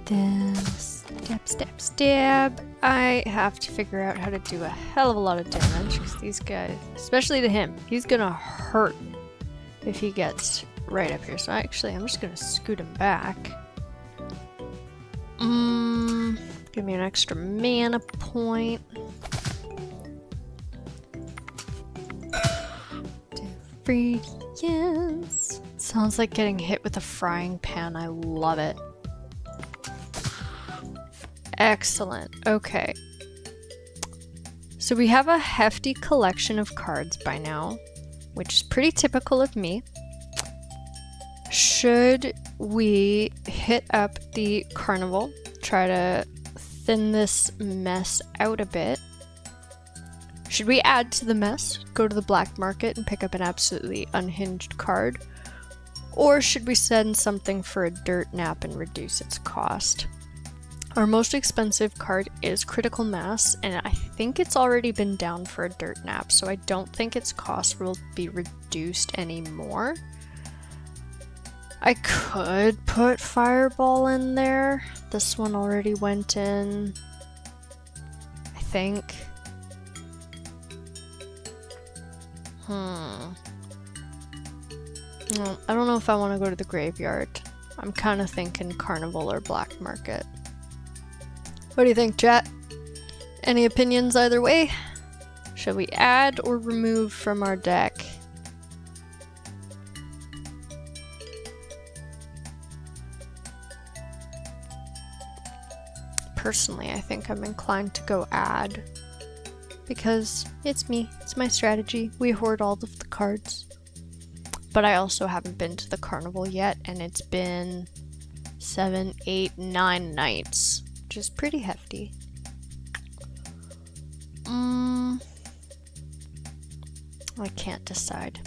Then stab, stab, stab. I have to figure out how to do a hell of a lot of damage because these guys, especially to him, he's gonna hurt if he gets right up here. So actually, I'm just gonna scoot him back. Give me an extra mana point. Yes. Sounds like getting hit with a frying pan. I love it. Excellent. Okay. So we have a hefty collection of cards by now, which is pretty typical of me. Should we hit up the carnival, try to thin this mess out a bit? Should we add to the mess, go to the black market and pick up an absolutely unhinged card? Or should we send something for a dirt nap and reduce its cost? Our most expensive card is Critical Mass, and I think it's already been down for a dirt nap, so I don't think its cost will be reduced anymore. I could put Fireball in there. This one already went in, I think. Well, I don't know if I want to go to the graveyard. I'm kind of thinking Carnival or Black Market. What do you think, chat? Any opinions either way? Should we add or remove from our deck? Personally, I think I'm inclined to go add. Because it's me, it's my strategy. We hoard all of the cards. But I also haven't been to the carnival yet, and it's been 7, 8, 9 nights. Which is pretty hefty. I can't decide.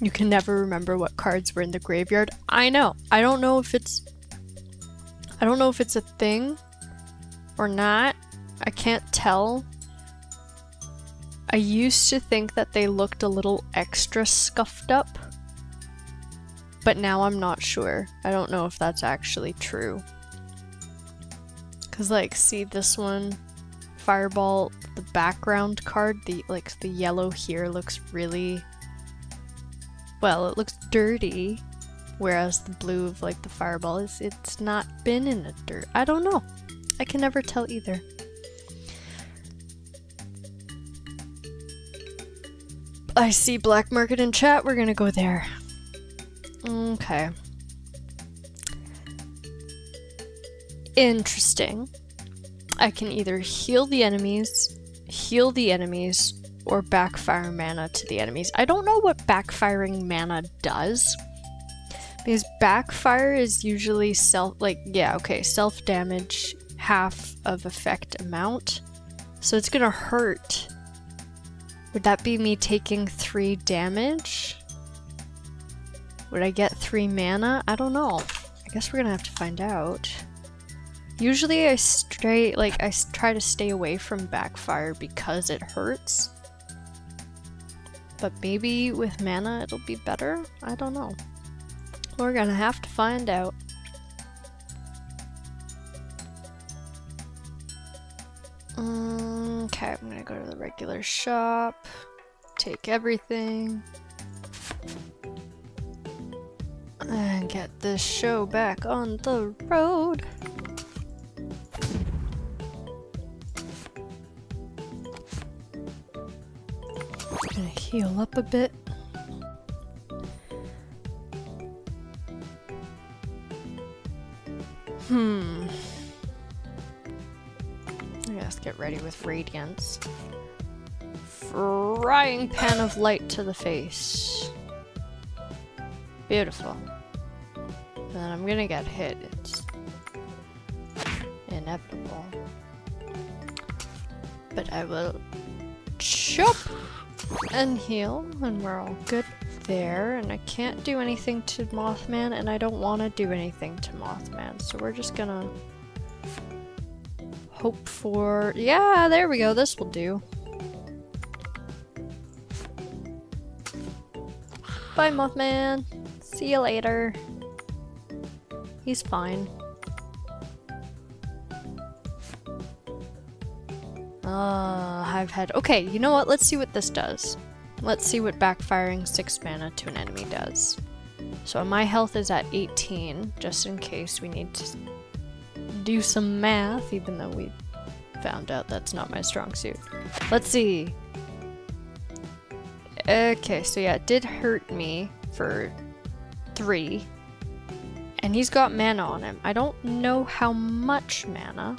You can never remember what cards were in the graveyard. I know. I don't know if it's a thing or not. I can't tell. I used to think that they looked a little extra scuffed up, but now I'm not sure. I don't know if that's actually true. Cause like, see this one, Fireball, the background card, the yellow here looks really, well, it looks dirty, whereas the blue of like the Fireball it's not been in the dirt. I don't know. I can never tell either. I see Black Market in chat, we're gonna go there. Okay. Interesting. I can either heal the enemies, or backfire mana to the enemies. I don't know what backfiring mana does. Because backfire is usually self-damage, half of effect amount. So it's gonna hurt. Would that be me taking 3 damage? Would I get 3 mana? I don't know. I guess we're gonna have to find out. Usually I try to stay away from backfire because it hurts. But maybe with mana it'll be better? I don't know. We're gonna have to find out. Okay. Okay, I'm gonna go to the regular shop, take everything, and get this show back on the road. Gonna heal up a bit. I guess get ready with radiance. Frying pan of light to the face. Beautiful. Then I'm gonna get hit. It's inevitable. But I will chop and heal, and we're all good there. And I can't do anything to Mothman, and I don't want to do anything to Mothman, so we're just gonna hope for... Yeah, there we go, this will do. Bye, Mothman. See you later. He's fine. I've had... Okay, you know what? Let's see what this does. Let's see what backfiring 6 mana to an enemy does. So my health is at 18, just in case we need to do some math, even though we found out that's not my strong suit. Let's see. Okay, so yeah, it did hurt me for 3. And he's got mana on him. I don't know how much mana.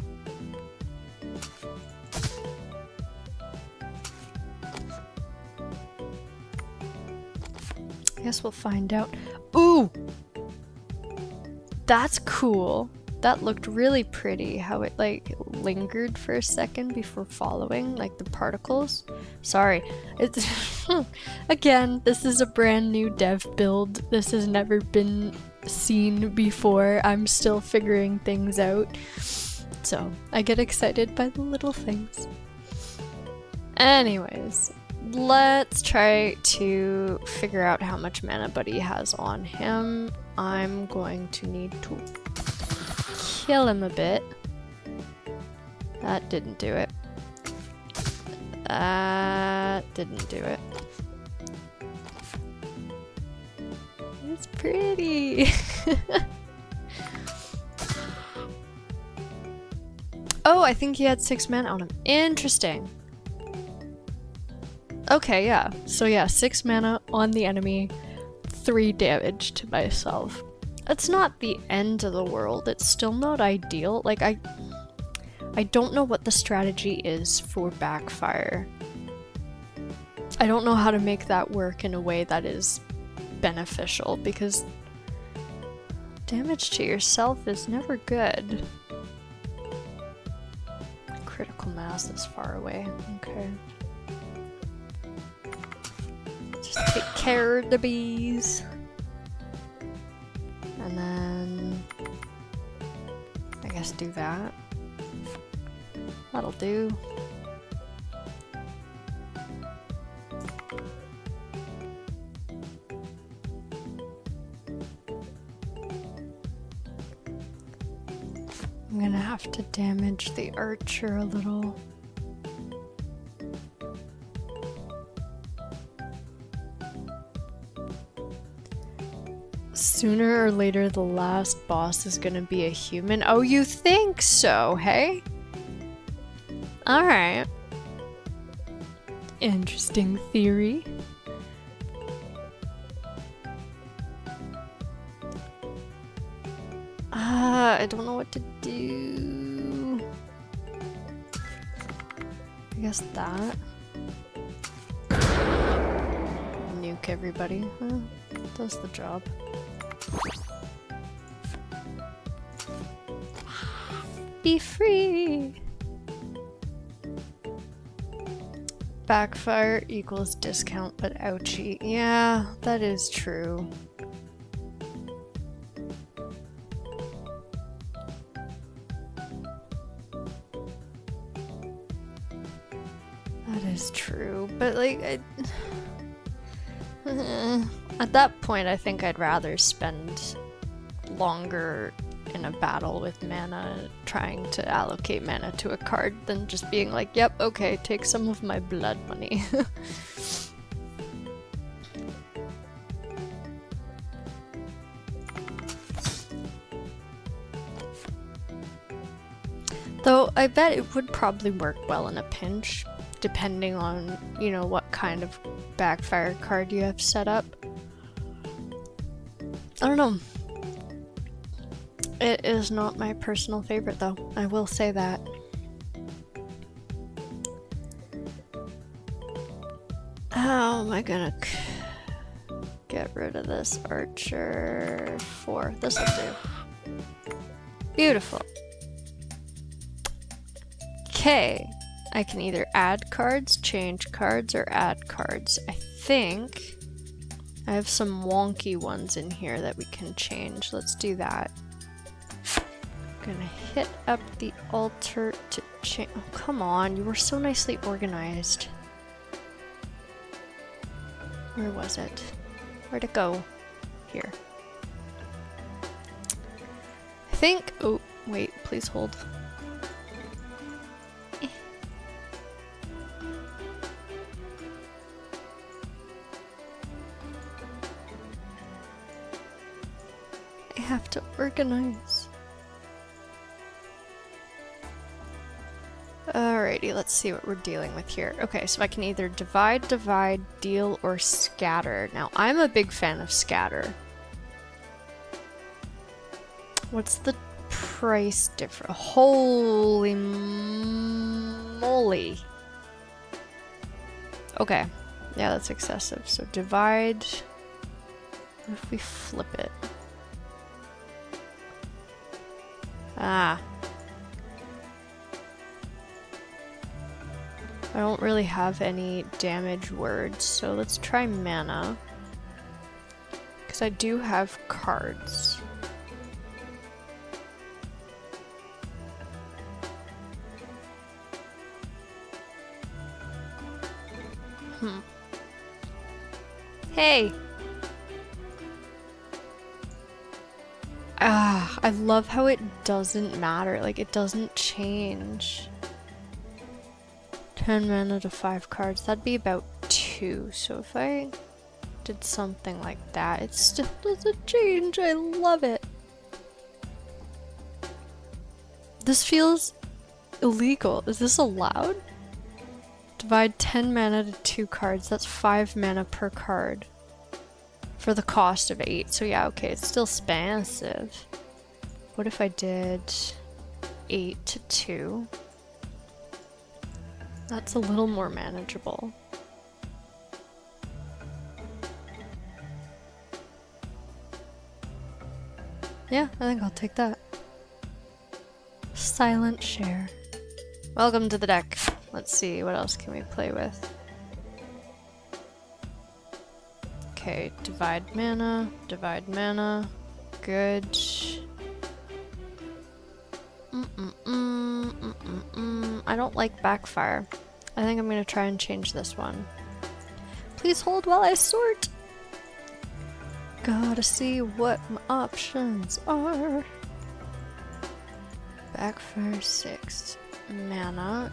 I guess we'll find out. Ooh! That's cool. That looked really pretty, how it like lingered for a second before following, like the particles. Sorry, it's again, this is a brand new dev build. This has never been seen before. I'm still figuring things out. So I get excited by the little things. Anyways, let's try to figure out how much mana Buddy has on him. I'm going to need to kill him a bit. That didn't do it. That didn't do it. It's pretty. Oh, I think he had 6 mana on him. Interesting. Okay, yeah. So yeah, 6 mana on the enemy, 3 damage to myself. It's not the end of the world. It's still not ideal. Like, I don't know what the strategy is for backfire. I don't know how to make that work in a way that is beneficial, because damage to yourself is never good. Critical mass is far away. Okay. Just take care of the bees. And then I guess do that. That'll do. I'm gonna have to damage the archer a little. Sooner or later, the last boss is gonna be a human. Oh, you think so, hey? Alright. Interesting theory. I don't know what to do. I guess that. Nuke everybody. Does the job. Be free! Backfire equals discount, but ouchie. Yeah, that is true. That is true, but like, at that point I think I'd rather spend longer in a battle with mana trying to allocate mana to a card than just being like, yep, okay, take some of my blood money. Though I bet it would probably work well in a pinch, depending on, you know, what kind of backfire card you have set up. I don't know. It is not my personal favorite though, I will say that. How am I gonna get rid of this archer? 4. This'll do. Beautiful. Okay, I can either add cards, change cards, or add cards. I think I have some wonky ones in here that we can change. Let's do that. I'm gonna hit up the altar to change. Oh, come on, you were so nicely organized. Where was it? Where'd it go? Here. I think. Oh, wait, please hold. I have to organize. Alrighty, let's see what we're dealing with here. Okay, so I can either divide, deal, or scatter. Now, I'm a big fan of scatter. What's the price difference? Holy moly. Okay, yeah, that's excessive. So divide. What if we flip it? Ah. I don't really have any damage words, so let's try mana. Because I do have cards. Hey! Ah, I love how it doesn't matter. Like, it doesn't change. 10 mana to 5 cards. That'd be about 2. So if I did something like that, it still doesn't change. I love it. This feels illegal. Is this allowed? Divide 10 mana to 2 cards. That's 5 mana per card. For the cost of 8. So yeah, okay, it's still expensive. What if I did 8 to 2? That's a little more manageable. Yeah, I think I'll take that. Silent share. Welcome to the deck. Let's see, what else can we play with? Okay, divide mana, good. I don't like backfire. I think I'm gonna try and change this one. Please hold while I sort. Gotta see what my options are. Backfire 6. Mana.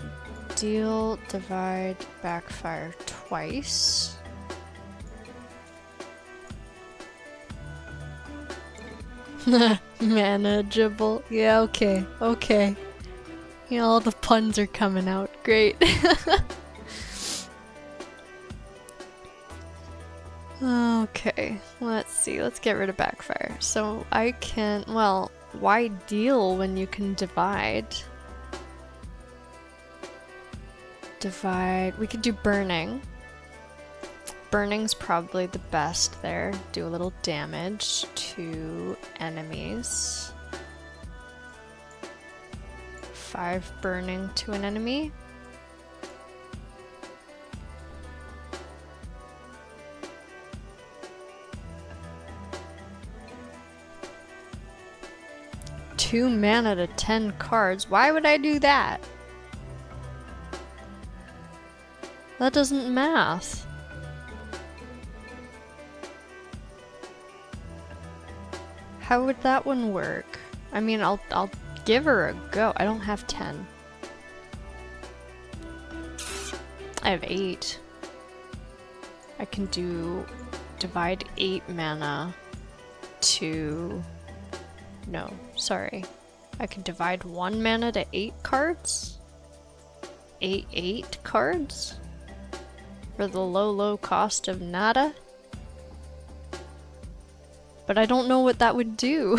Deal, divide, backfire twice. Manageable. Yeah, okay. Okay. You know, all the puns are coming out. Great. Okay, let's see. Let's get rid of backfire. So I can, well, why deal when you can divide? Divide. We could do burning. Burning's probably the best there. Do a little damage to enemies. 5 burning to an enemy. Two mana to 10 cards. Why would I do that? That doesn't math. How would that one work? I mean, I'll give her a go. I don't have 10. I have 8. I can divide 8 mana to... No, sorry. I can divide 1 mana to 8 cards? 8 cards? For the low cost of nada? But I don't know what that would do.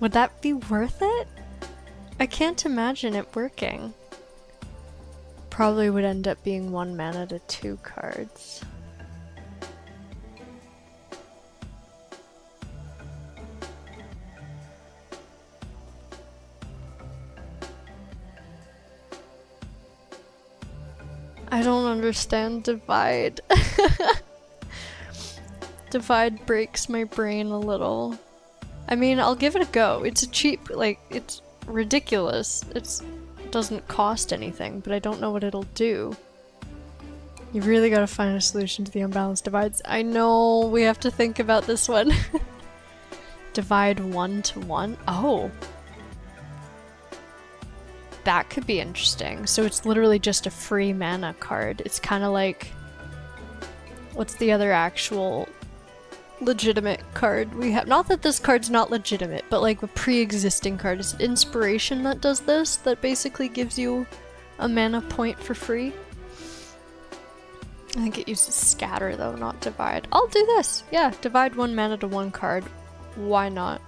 Would that be worth it? I can't imagine it working. Probably would end up being 1 mana to 2 cards. I don't understand divide. Divide breaks my brain a little. I mean, I'll give it a go. It's a cheap, like, it's ridiculous. It doesn't cost anything, but I don't know what it'll do. You've really got to find a solution to the unbalanced divides. I know, we have to think about this one. Divide 1 to 1? Oh. That could be interesting. So it's literally just a free mana card. It's kind of like... What's the other actual legitimate card we have? Not that this card's not legitimate, but like a pre-existing card. Is it Inspiration that does this? That basically gives you a mana point for free? I think it uses Scatter though, not Divide. I'll do this! Yeah, divide 1 mana to 1 card. Why not?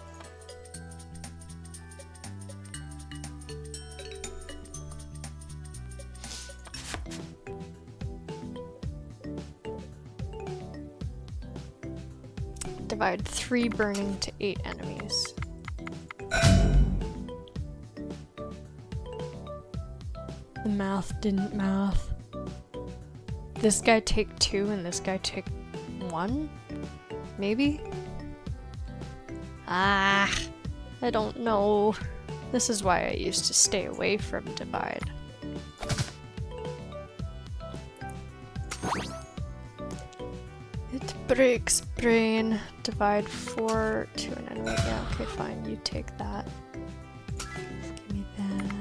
Divide 3 burning to 8 enemies. The math didn't math. This guy take 2 and this guy take 1? Maybe? Ah, I don't know. This is why I used to stay away from divide. It breaks brain. Divide 4 to an enemy. Yeah, okay, fine. You take that. Give me that.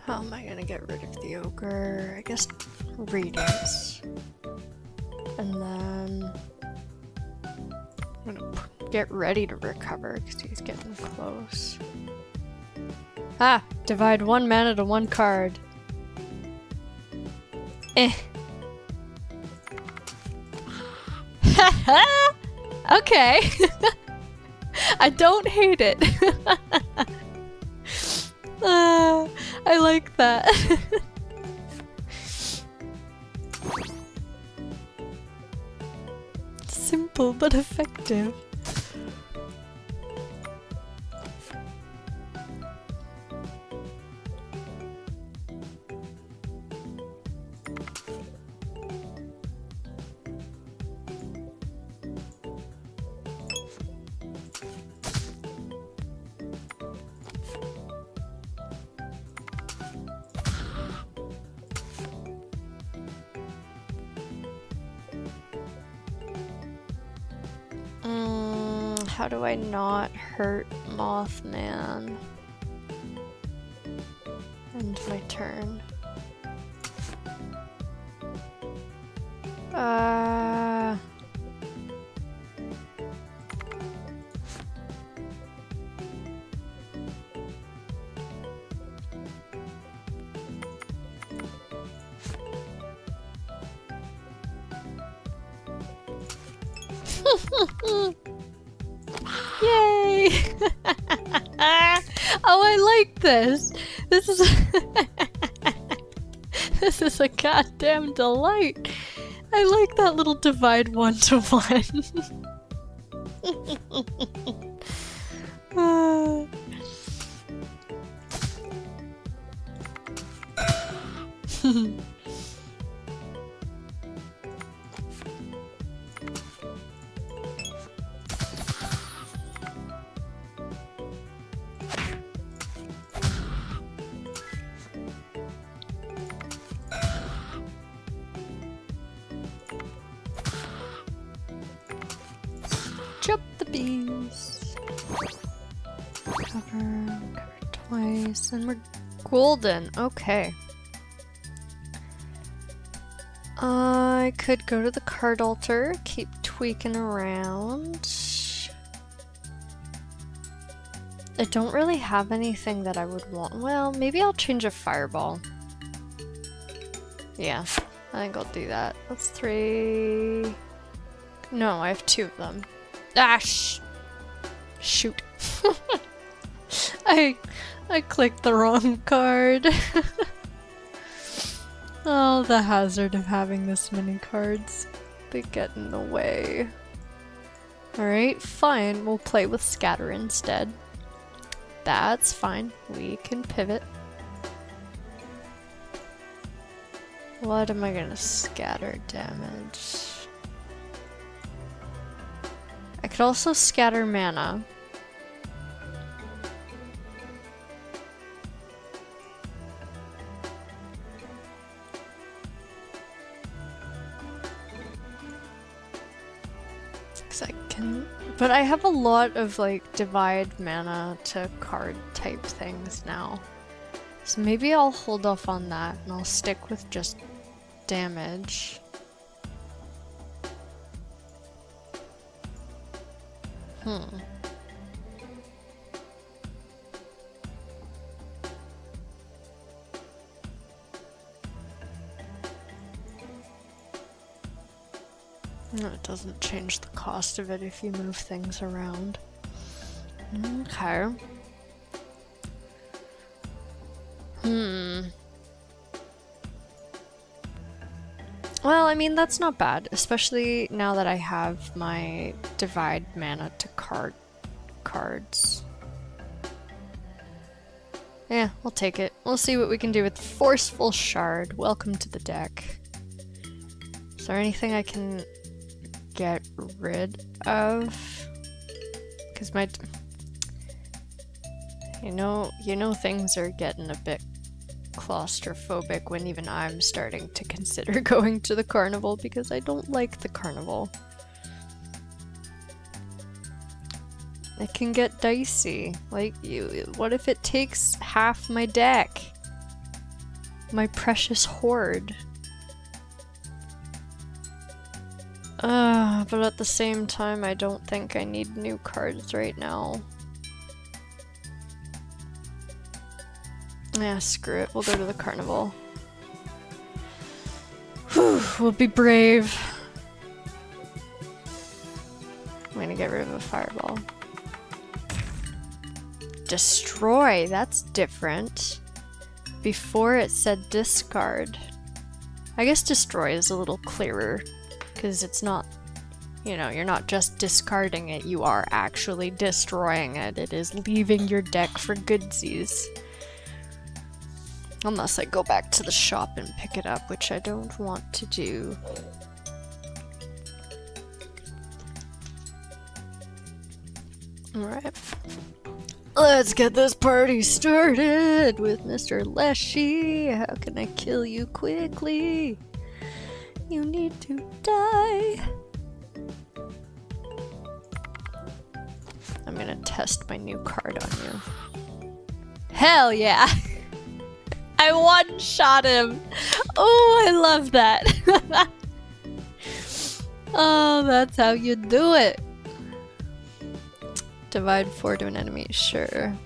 How am I gonna get rid of the ogre? I guess readings. And then I'm gonna get ready to recover because he's getting close. Ah! Divide 1 mana to 1 card. Eh. Okay. I don't hate it. I like that. Simple but effective. How do I not hurt Mothman? End my turn. Yay! Oh, I like this. This is this is a goddamn delight. I like that little divide 1 to 1. Jump the bees. Cover twice, and we're golden. Okay. I could go to the card altar, keep tweaking around. I don't really have anything that I would want. Well, maybe I'll change a fireball. Yeah, I think I'll do that. That's 3. No, I have 2 of them. Ah, shoot. I clicked the wrong card. Oh, the hazard of having this many cards. They get in the way. Alright, fine. We'll play with scatter instead. That's fine. We can pivot. What am I gonna scatter damage? I could also scatter mana. But I have a lot of like divide mana to card type things now. So maybe I'll hold off on that and I'll stick with just damage. No, it doesn't change the cost of it if you move things around. Okay. Well, I mean, that's not bad, especially now that I have my divide mana to cards. Yeah, we'll take it. We'll see what we can do with Forceful Shard. Welcome to the deck. Is there anything I can get rid of? Because my... You know things are getting a bit claustrophobic when even I'm starting to consider going to the carnival because I don't like the carnival. It can get dicey. Like, what if it takes half my deck? My precious hoard. But at the same time, I don't think I need new cards right now. Yeah, screw it. We'll go to the carnival. Whew, we'll be brave. I'm gonna get rid of a fireball. Destroy, that's different. Before it said discard. I guess destroy is a little clearer, because it's not, you know, you're not just discarding it, you are actually destroying it. It is leaving your deck for goodsies. Unless I go back to the shop and pick it up, which I don't want to do. Alright. Let's get this party started with Mr. Leshy. How can I kill you quickly? You need to die. I'm gonna test my new card on you. Hell yeah! I one-shot him! Oh, I love that! Oh, that's how you do it! Divide 4 to an enemy, sure.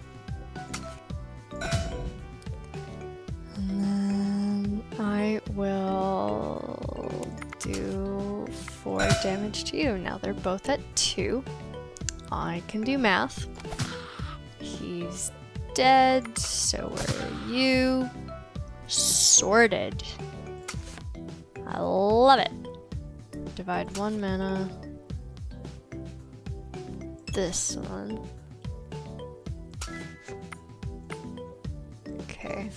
And then I will do 4 damage to you. Now they're both at 2. I can do math. He's dead, so are you. Sorted. I love it. Divide 1 mana. This one. Okay.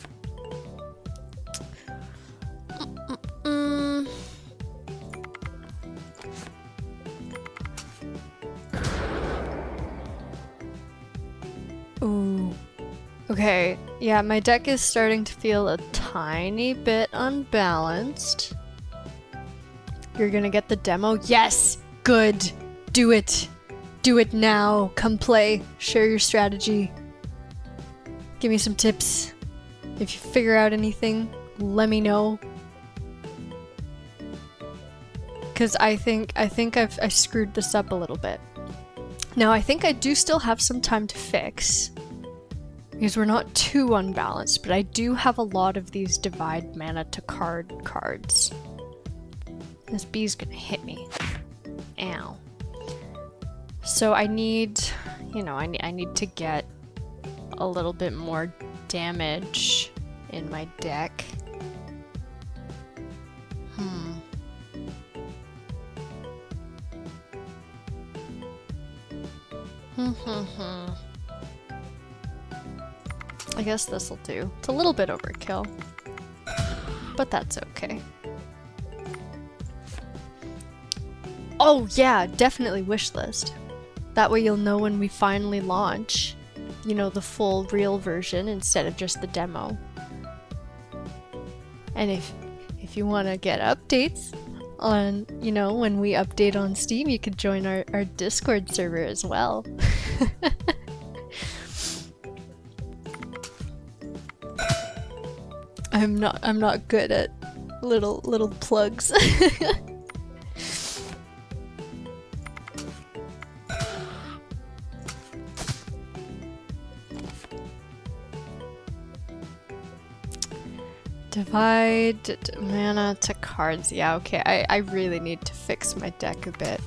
Ooh. Okay, yeah, my deck is starting to feel a tiny bit unbalanced. You're gonna get the demo? Yes! Good! Do it! Do it now. Come play. Share your strategy. Give me some tips. If you figure out anything, let me know. Because I think I screwed this up a little bit. Now I think I do still have some time to fix, because we're not too unbalanced, but I do have a lot of these divide mana to cards. This bee's gonna hit me. Ow. So I need, you know, I need to get a little bit more damage in my deck. I guess this'll do. It's a little bit overkill, but that's okay. Oh yeah, definitely wishlist. That way you'll know when we finally launch, you know, the full real version instead of just the demo. And if you want to get updates on, you know, when we update on Steam, you could join our Discord server as well. I'm not good at little plugs. Divide mana to cards. Yeah, okay. I really need to fix my deck a bit.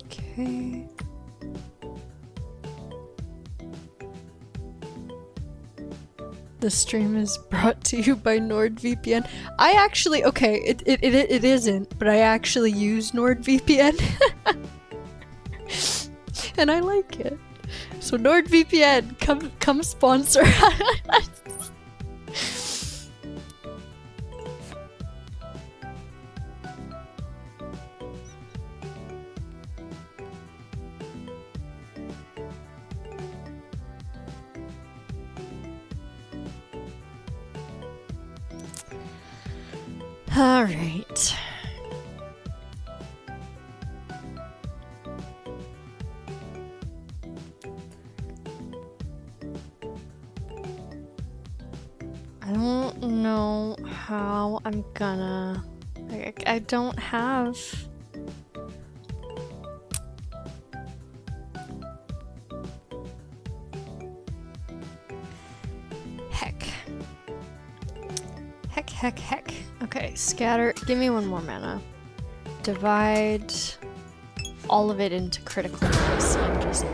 Okay. The stream is brought to you by NordVPN. I actually, okay, it isn't, but I actually use NordVPN. And I like it. So NordVPN, come sponsor us. All right. I don't know how I'm gonna... I don't have... Heck. Okay, scatter. Give me one more mana. Divide all of it into critical hits and just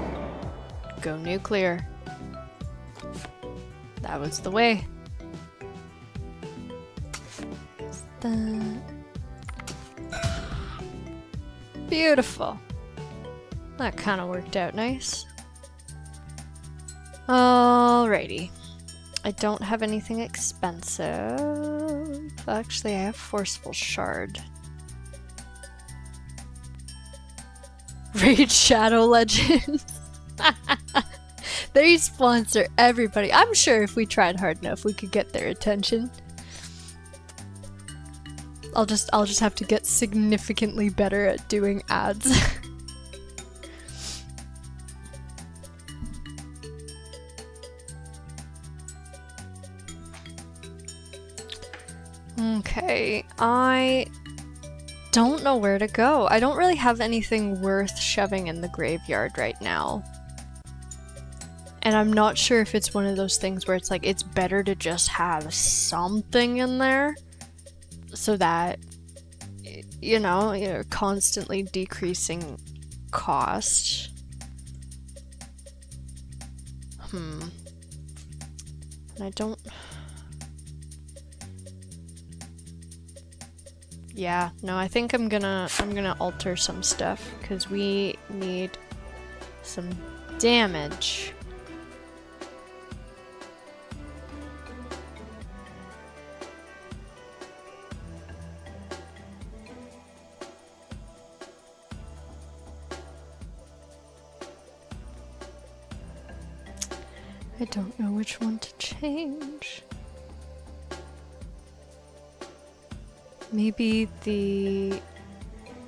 go nuclear. That was the way. Beautiful. That kind of worked out nice. Alrighty. I don't have anything expensive. Actually, I have Forceful Shard. Raid Shadow Legends. They sponsor everybody. I'm sure if we tried hard enough, we could get their attention. I'll just have to get significantly better at doing ads. Okay, I don't know where to go. I don't really have anything worth shoving in the graveyard right now. And I'm not sure if it's one of those things where it's like, it's better to just have something in there so that, you know, you're constantly decreasing cost. And I don't... Yeah, no, I think I'm gonna alter some stuff because we need some damage. I don't know which one to change. Maybe the...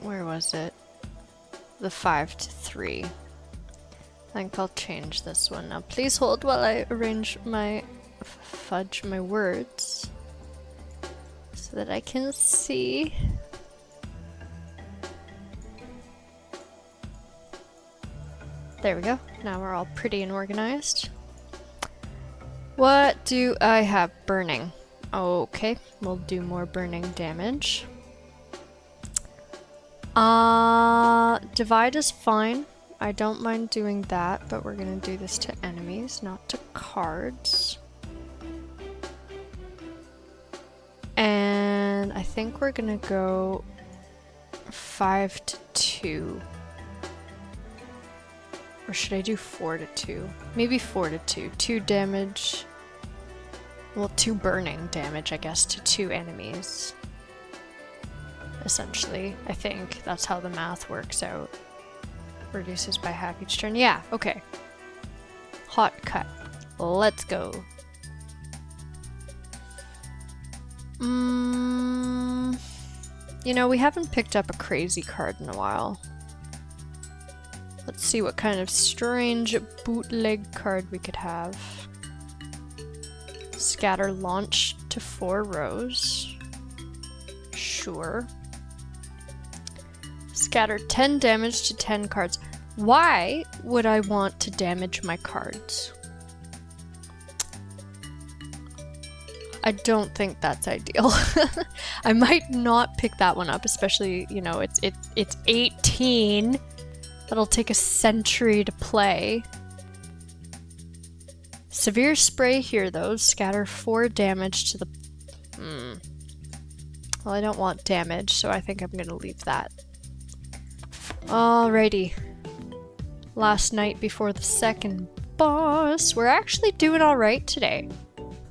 where was it? The 5 to 3. I think I'll change this one now. Please hold while I arrange my... fudge my words. So that I can see. There we go. Now we're all pretty and organized. What do I have? Burning. Okay, we'll do more burning damage. Divide is fine. I don't mind doing that, but we're gonna do this to enemies, not to cards. And I think we're gonna go 5 to 2. Or should I do 4 to 2? Maybe 4 to 2. 2 damage. Well, 2 burning damage, I guess, to 2 enemies. Essentially, I think that's how the math works out. Reduces by half each turn. Yeah, okay. Hot cut. Let's go. You know, we haven't picked up a crazy card in a while. Let's see what kind of strange bootleg card we could have. Scatter launch to 4 rows. Sure. Scatter 10 damage to 10 cards. Why would I want to damage my cards? I don't think that's ideal. I might not pick that one up, especially, you know, it's 18. That'll take a century to play. Severe spray here though. Scatter 4 damage to the... Well, I don't want damage, so I think I'm gonna leave that. Alrighty. Last night before the second boss. We're actually doing alright today.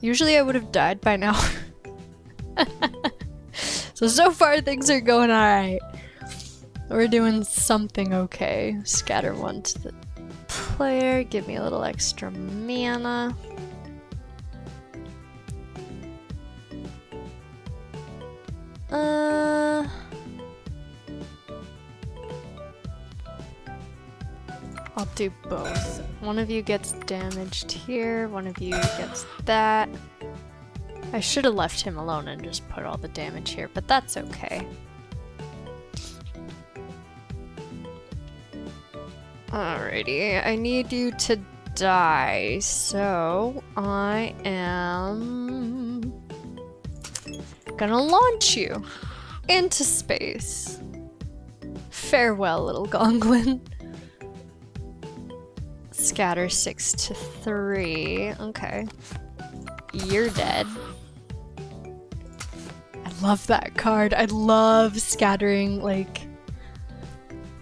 Usually I would have died by now. So far things are going alright. We're doing something okay. Scatter 1 to the player. Give me a little extra mana. I'll do both. One of you gets damaged here, one of you gets that. I should have left him alone and just put all the damage here, but that's okay. Alrighty, I need you to die, so I am gonna launch you into space. Farewell, little Gonglin. Scatter 6 to 3. Okay. You're dead. I love that card. I love scattering, like,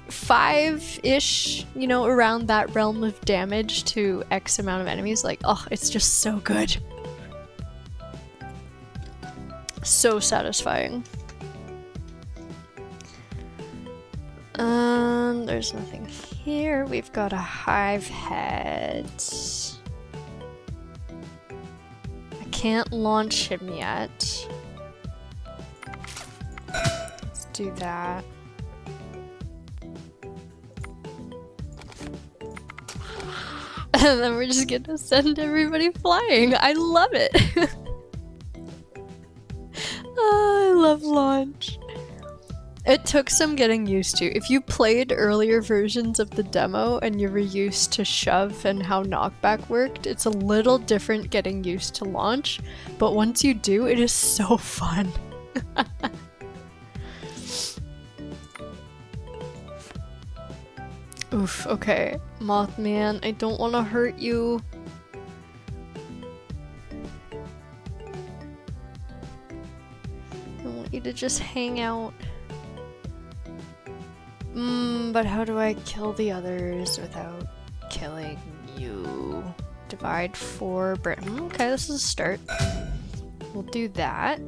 5-ish, you know, around that realm of damage to X amount of enemies. Like, oh, it's just so good. So satisfying. There's nothing here. We've got a hive head. I can't launch him yet. Let's do that. And then we're just gonna send everybody flying. I love it. Oh, I love launch. It took some getting used to. If you played earlier versions of the demo and you were used to shove and how knockback worked, it's a little different getting used to launch, but once you do, it is so fun. Oof, okay. Mothman, I don't want to hurt you. I want you to just hang out. But how do I kill the others without killing you? Divide 4 Britain. Okay, this is a start. We'll do that.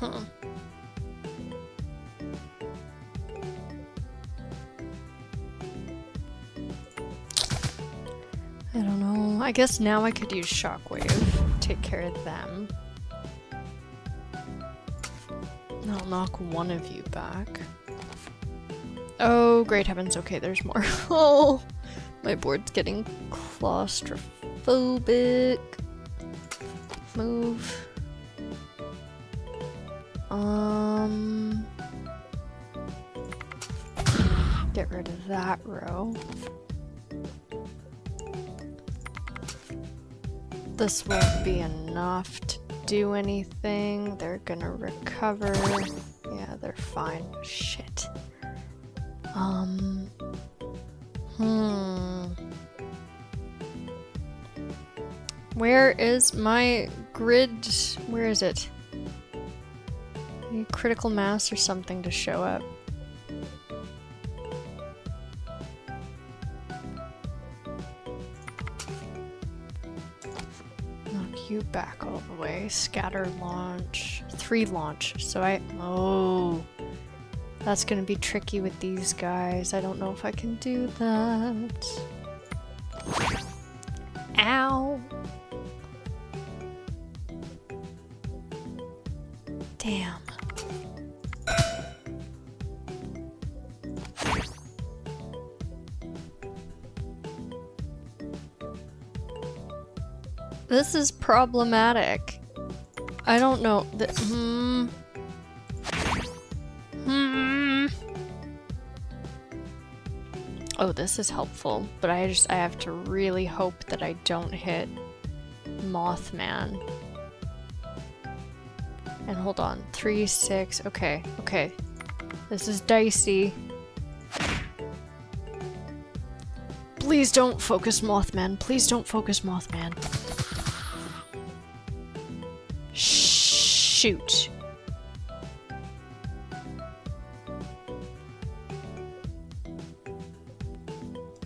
Huh. I don't know. I guess now I could use Shockwave. Take care of them. I'll knock one of you back. Oh, great heavens. Okay, there's more. Oh, my board's getting claustrophobic. Move. Get rid of that row. This won't be enough to do anything. They're gonna recover. Yeah, they're fine. Shit. Where is my grid? Where is it? I need critical mass or something to show up. Knock you back all the way. Scatter launch. 3 launch. So oh. That's gonna be tricky with these guys. I don't know if I can do that. Ow! Damn. This is problematic. I don't know. Oh, this is helpful, but I have to really hope that I don't hit Mothman. And hold on, 3, 6, okay, okay. This is dicey. Please don't focus Mothman, please don't focus Mothman. Shoot.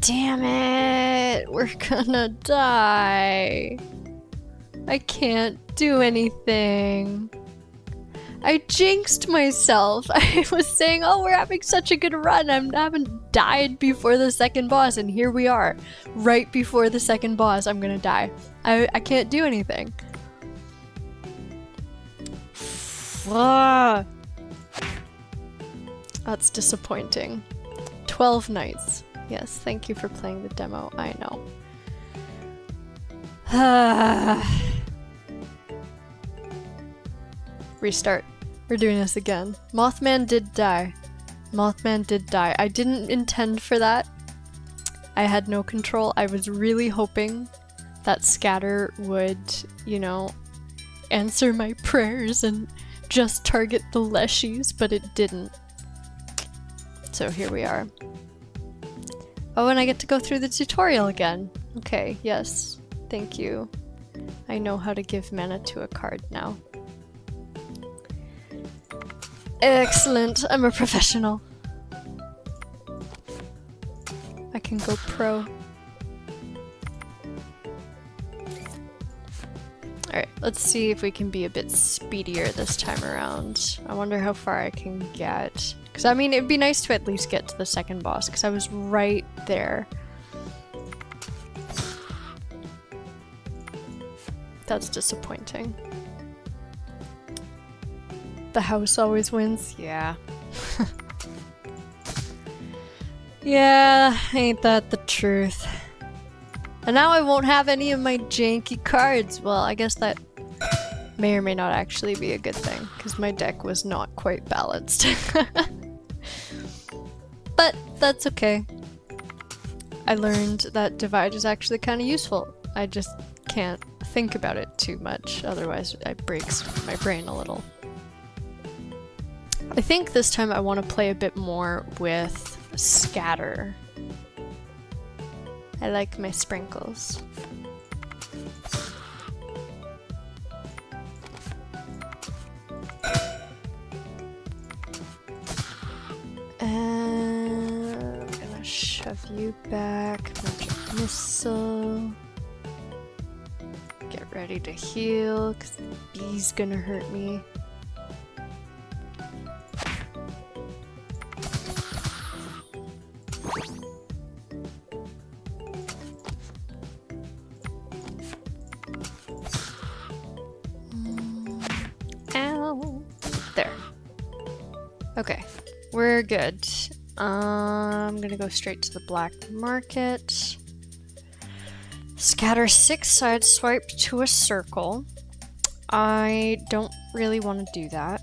Damn it! We're gonna die. I can't do anything. I jinxed myself. I was saying, oh, we're having such a good run. I haven't died before the second boss, and here we are. Right before the second boss, I'm gonna die. I can't do anything. Ah. That's disappointing. 12 nights. Yes, thank you for playing the demo. I know. Restart. We're doing this again. Mothman did die. Mothman did die. I didn't intend for that. I had no control. I was really hoping that Scatter would, you know, answer my prayers and just target the Leshies, but it didn't. So here we are. Oh, and I get to go through the tutorial again. Okay, yes. Thank you. I know how to give mana to a card now. Excellent. I'm a professional. I can go pro. Alright, let's see if we can be a bit speedier this time around. I wonder how far I can get. Because, I mean, it'd be nice to at least get to the second boss, because I was right there. That's disappointing. The house always wins? Yeah. Yeah, ain't that the truth. And now I won't have any of my janky cards. Well, I guess that may or may not actually be a good thing, because my deck was not quite balanced. But that's okay. I learned that divide is actually kind of useful. I just can't think about it too much, otherwise it breaks my brain a little. I think this time I want to play a bit more with Scatter. I like my sprinkles. And I'm gonna shove you back. Magic missile. Get ready to heal, because the bee's gonna hurt me. Okay, we're good. I'm gonna go straight to the black market. Scatter 6 sideswipe to a circle. I don't really want to do that.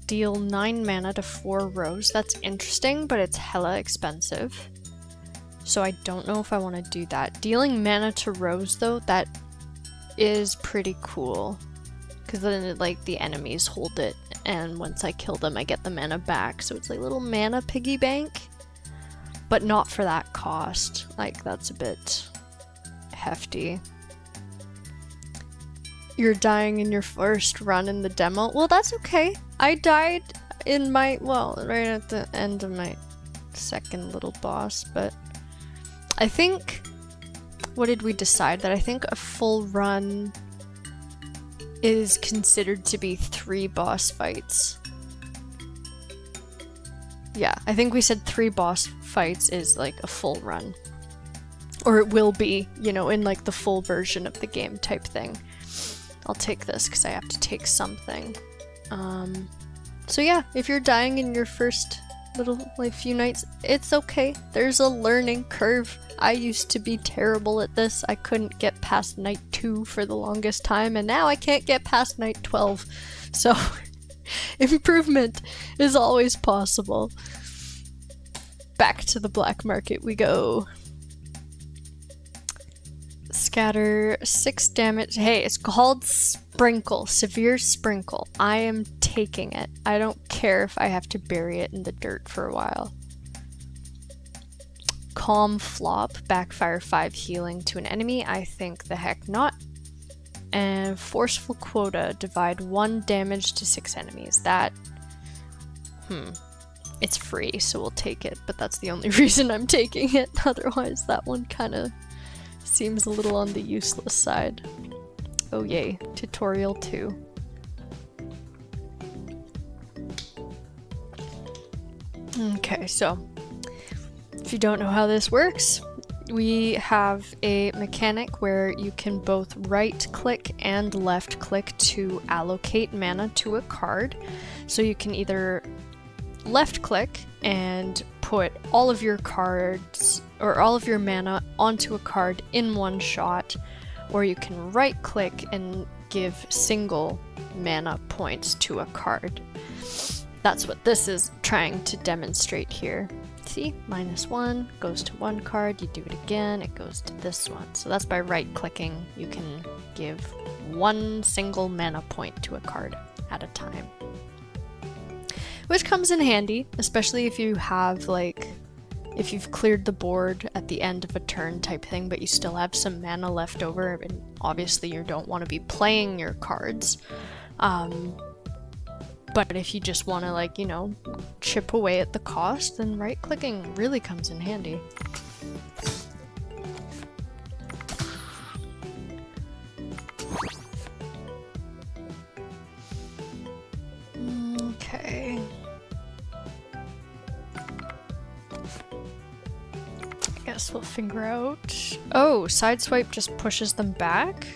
Deal 9 mana to 4 rows. That's interesting, but it's hella expensive. So I don't know if I want to do that. Dealing mana to rows though, that is pretty cool. Because then like the enemies hold it, and once I kill them I get the mana back. So it's like a little mana piggy bank. But not for that cost. Like that's a bit hefty. You're dying in your first run in the demo. Well, that's okay. I died in my, well, right at the end of my second little boss, but I think, what did we decide? That I think a full run is considered to be 3 boss fights. Yeah, I think we said 3 boss fights is like a full run. Or it will be, you know, in like the full version of the game type thing. I'll take this because I have to take something. So yeah, if you're dying in your first little like few nights, it's okay. There's a learning curve. I used to be terrible at this. I couldn't get past night 2 for the longest time, and now I can't get past night 12. So improvement is always possible. Back to the black market we go. Scatter 6 damage. Hey, it's called Sprinkle. Severe Sprinkle. I am taking it. I don't care if I have to bury it in the dirt for a while. Calm Flop. Backfire 5 healing to an enemy. I think the heck not. And Forceful Quota. Divide 1 damage to 6 enemies. That... It's free, so we'll take it. But that's the only reason I'm taking it. Otherwise, that one kind of... seems a little on the useless side. Oh yay, tutorial 2. Okay, so if you don't know how this works, we have a mechanic where you can both right click and left click to allocate mana to a card. So you can either left click and put all of your cards or all of your mana onto a card in one shot, or you can right click and give single mana points to a card. That's what this is trying to demonstrate here. See, -1 goes to one card, you do it again, it goes to this one. So that's by right clicking, you can give 1 single mana point to a card at a time. Which comes in handy, especially if you have like, if you've cleared the board at the end of a turn type thing, but you still have some mana left over, and obviously you don't want to be playing your cards. But if you just want to, like, you know, chip away at the cost, then right clicking really comes in handy. Okay. I guess we'll figure out... Oh, sideswipe just pushes them back?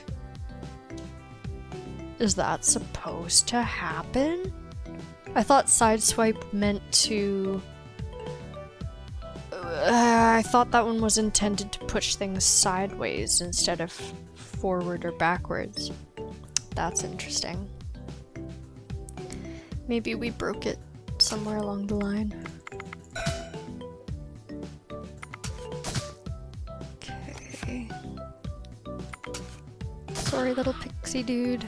Is that supposed to happen? I thought sideswipe meant to... I thought that one was intended to push things sideways instead of forward or backwards. That's interesting. Maybe we broke it somewhere along the line. Okay. Sorry, little pixie dude.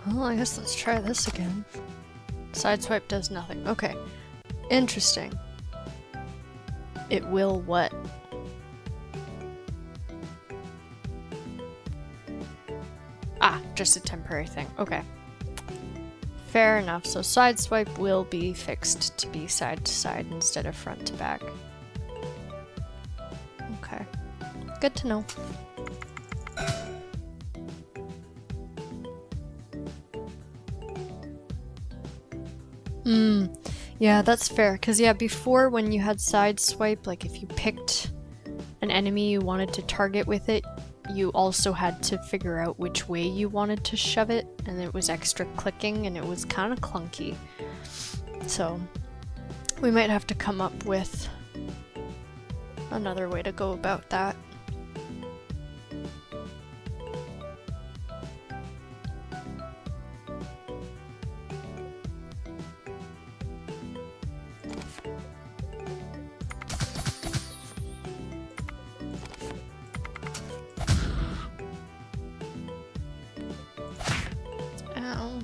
Well, I guess let's try this again. Sideswipe does nothing. Okay. Interesting. It will what? Ah, just a temporary thing. Okay. Fair enough. So sideswipe will be fixed to be side to side instead of front to back. Okay. Good to know. Yeah, that's fair. Because, yeah, before when you had sideswipe, like if you picked an enemy you wanted to target with it, you also had to figure out which way you wanted to shove it, and it was extra clicking and it was kind of clunky. So we might have to come up with another way to go about that. Ow.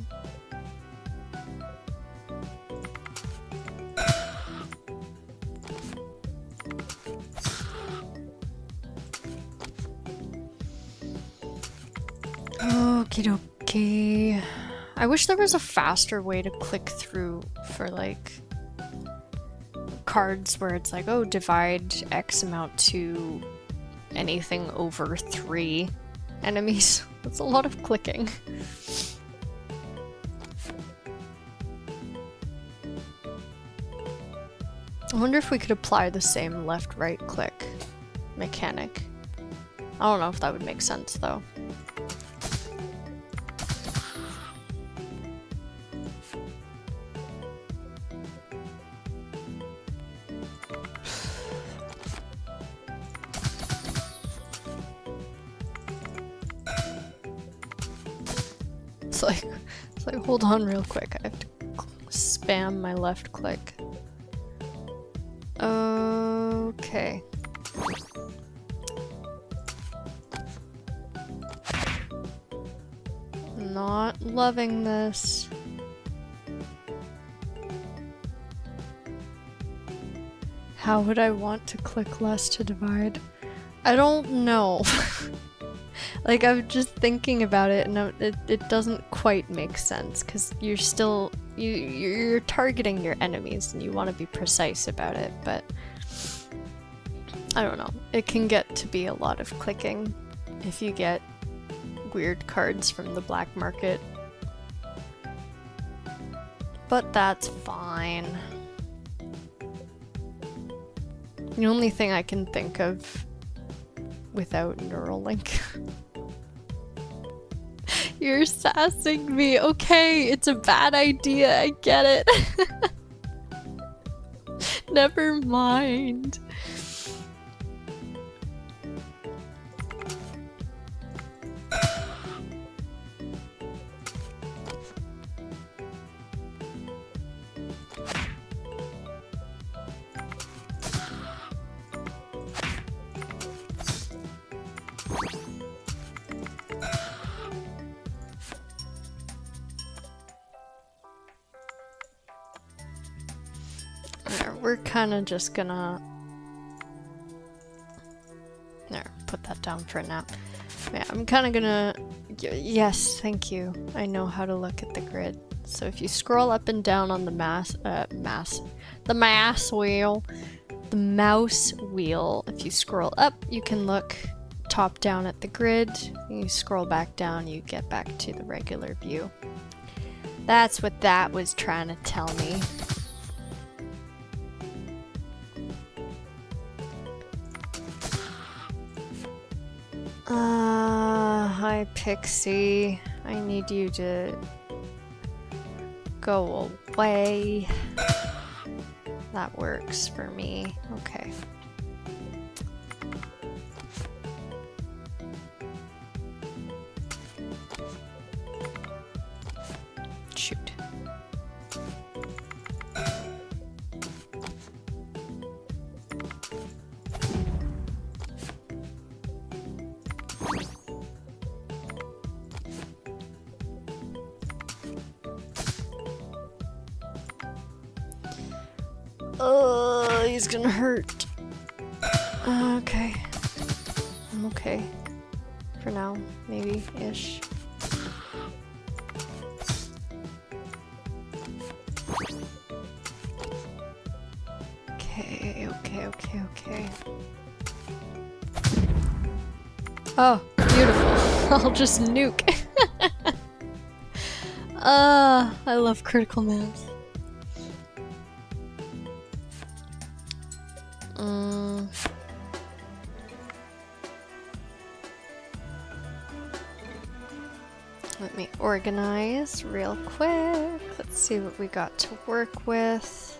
Okie dokie. I wish there was a faster way to click through for like cards where it's like, oh, divide X amount to anything over 3 enemies. That's a lot of clicking. I wonder if we could apply the same left-right click mechanic. I don't know if that would make sense though. It's like, hold on real quick. I have to spam my left click. Okay. Not loving this. How would I want to click less to divide? I don't know. Like, I'm just thinking about it, and it doesn't quite make sense, because you're still you're targeting your enemies and you want to be precise about it, but I don't know. It can get to be a lot of clicking if you get weird cards from the black market. But that's fine. The only thing I can think of without Neuralink. You're sassing me. Okay, it's a bad idea. I get it. Never mind. We're kind of just gonna... There, put that down for now. Yeah, I'm kind of gonna... Yes, thank you. I know how to look at the grid. So if you scroll up and down on the the mouse wheel, if you scroll up, you can look top down at the grid. You scroll back down, you get back to the regular view. That's what that was trying to tell me. Hi Pixie. I need you to go away. That works for me. Okay. Shoot. He's gonna hurt. Okay. I'm okay. For now, maybe-ish. Okay. Oh, beautiful. I'll just nuke. I love critical mass. Let me organize real quick. Let's see what we got to work with.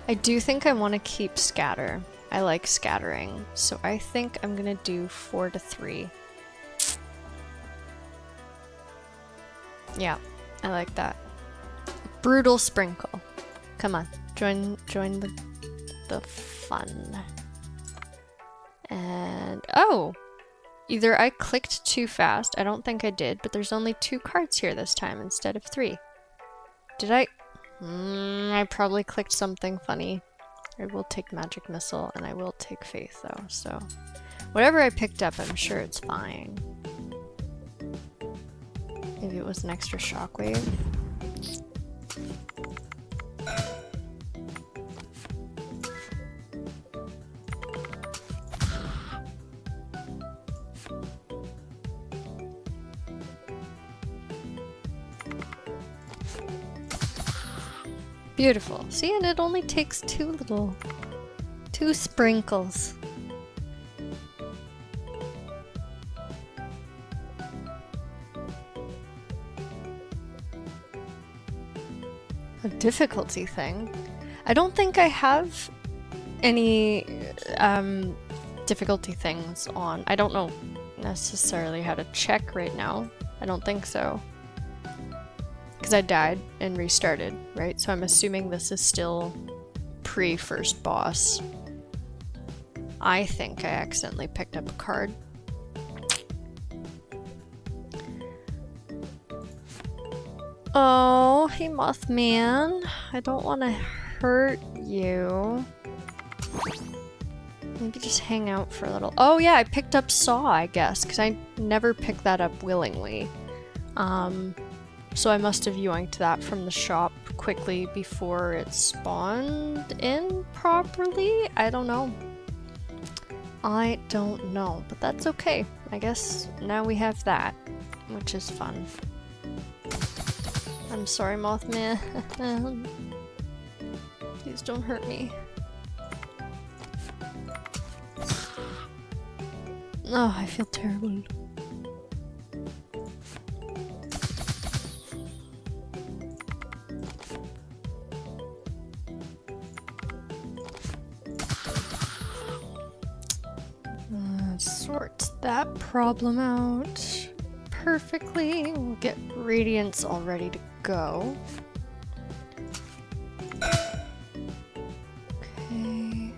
I do think I want to keep scatter. I like scattering, so I think I'm gonna do 4 to 3. Yeah, I like that. Brutal sprinkle. Come on, join the fun. And oh, either I clicked too fast. I don't think I did, but there's only 2 cards here this time instead of 3. Did I? I probably clicked something funny. I will take Magic Missile, and I will take Faith, though, so... Whatever I picked up, I'm sure it's fine. Maybe it was an extra shockwave. Beautiful. See, and it only takes 2 sprinkles. A difficulty thing? I don't think I have any difficulty things on. I don't know necessarily how to check right now. I don't think so. Because I died and restarted, right? So I'm assuming this is still pre-first boss. I think I accidentally picked up a card. Oh, hey Mothman. I don't want to hurt you. Maybe just hang out for a little. Oh yeah, I picked up Saw, I guess, because I never picked that up willingly. So I must have yoinked that from the shop quickly before it spawned in properly? I don't know. I don't know, but that's okay. I guess now we have that, which is fun. I'm sorry, Mothman. Please don't hurt me. Oh, I feel terrible. Sort that problem out perfectly. We'll get Radiance all ready to go. Okay.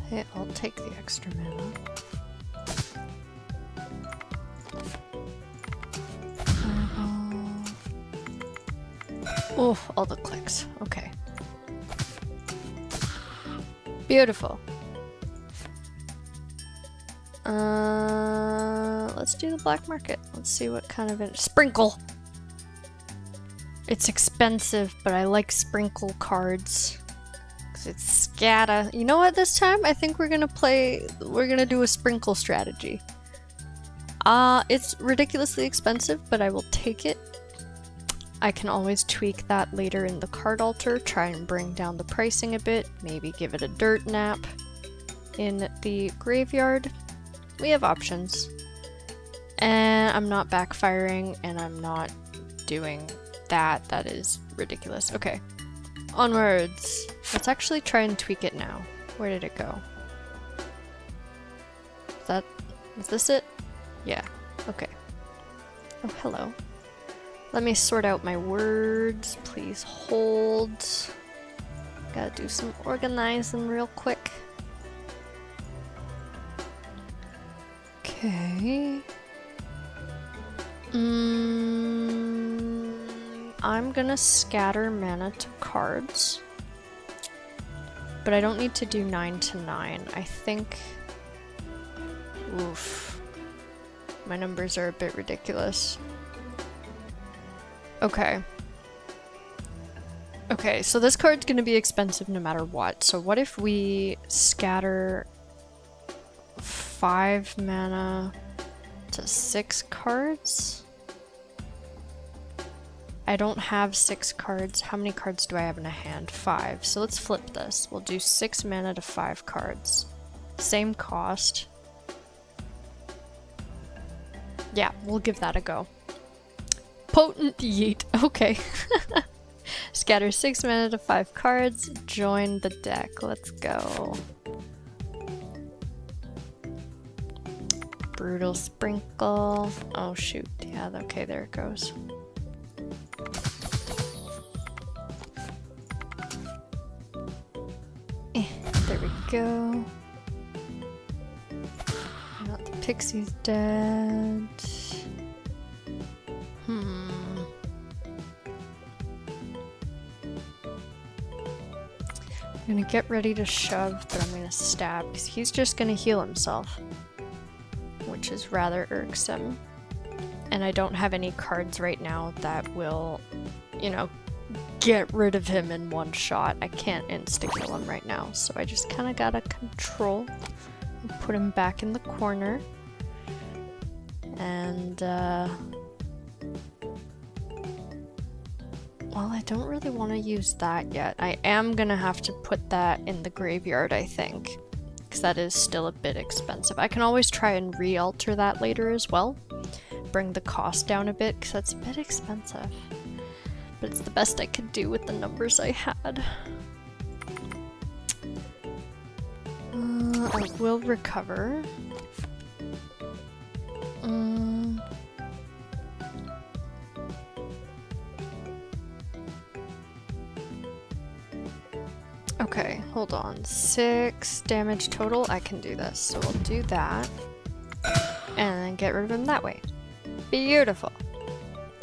Hey, I'll take the extra mana. Oh, all the clicks. Okay. Beautiful. Let's do the black market. Let's see what kind of sprinkle. It's expensive, but I like sprinkle cards because it's scatter. You know what? This time I think we're gonna do a sprinkle strategy. It's ridiculously expensive, but I will take it. I can always tweak that later in the card altar, try and bring down the pricing a bit, maybe give it a dirt nap in the graveyard. We have options. And I'm not backfiring, and I'm not doing that. That is ridiculous. Okay. Onwards. Let's actually try and tweak it now. Where did it go? Is this it? Yeah. Okay. Oh, hello. Let me sort out my words. Please hold. Gotta do some organizing real quick. Okay. I'm gonna scatter mana to cards. But I don't need to do 9 to 9. I think... Oof. My numbers are a bit ridiculous. Okay. Okay, so this card's gonna be expensive no matter what. So what if we scatter 5 mana to 6 cards? I don't have 6 cards. How many cards do I have in a hand? 5. So let's flip this. We'll do 6 mana to 5 cards. Same cost. Yeah, we'll give that a go. Potent yeet. Okay. Scatter 6 mana to 5 cards. Join the deck. Let's go. Brutal sprinkle. Oh shoot. Yeah, okay, there it goes. There we go. Not the pixie's dead. I'm gonna get ready to shove, but I'm gonna stab because he's just gonna heal himself, which is rather irksome. And I don't have any cards right now that will, you know, get rid of him in one shot. I can't insta-kill him right now, so I just kind of gotta control and put him back in the corner. And, well, I don't really want to use that yet. I am gonna have to put that in the graveyard, I think, because that is still a bit expensive. I can always try and re-alter that later as well. Bring the cost down a bit, because that's a bit expensive. But it's the best I could do with the numbers I had. I will recover. Okay, hold on. 6 damage total. I can do this, so we'll do that. And then get rid of him that way. Beautiful.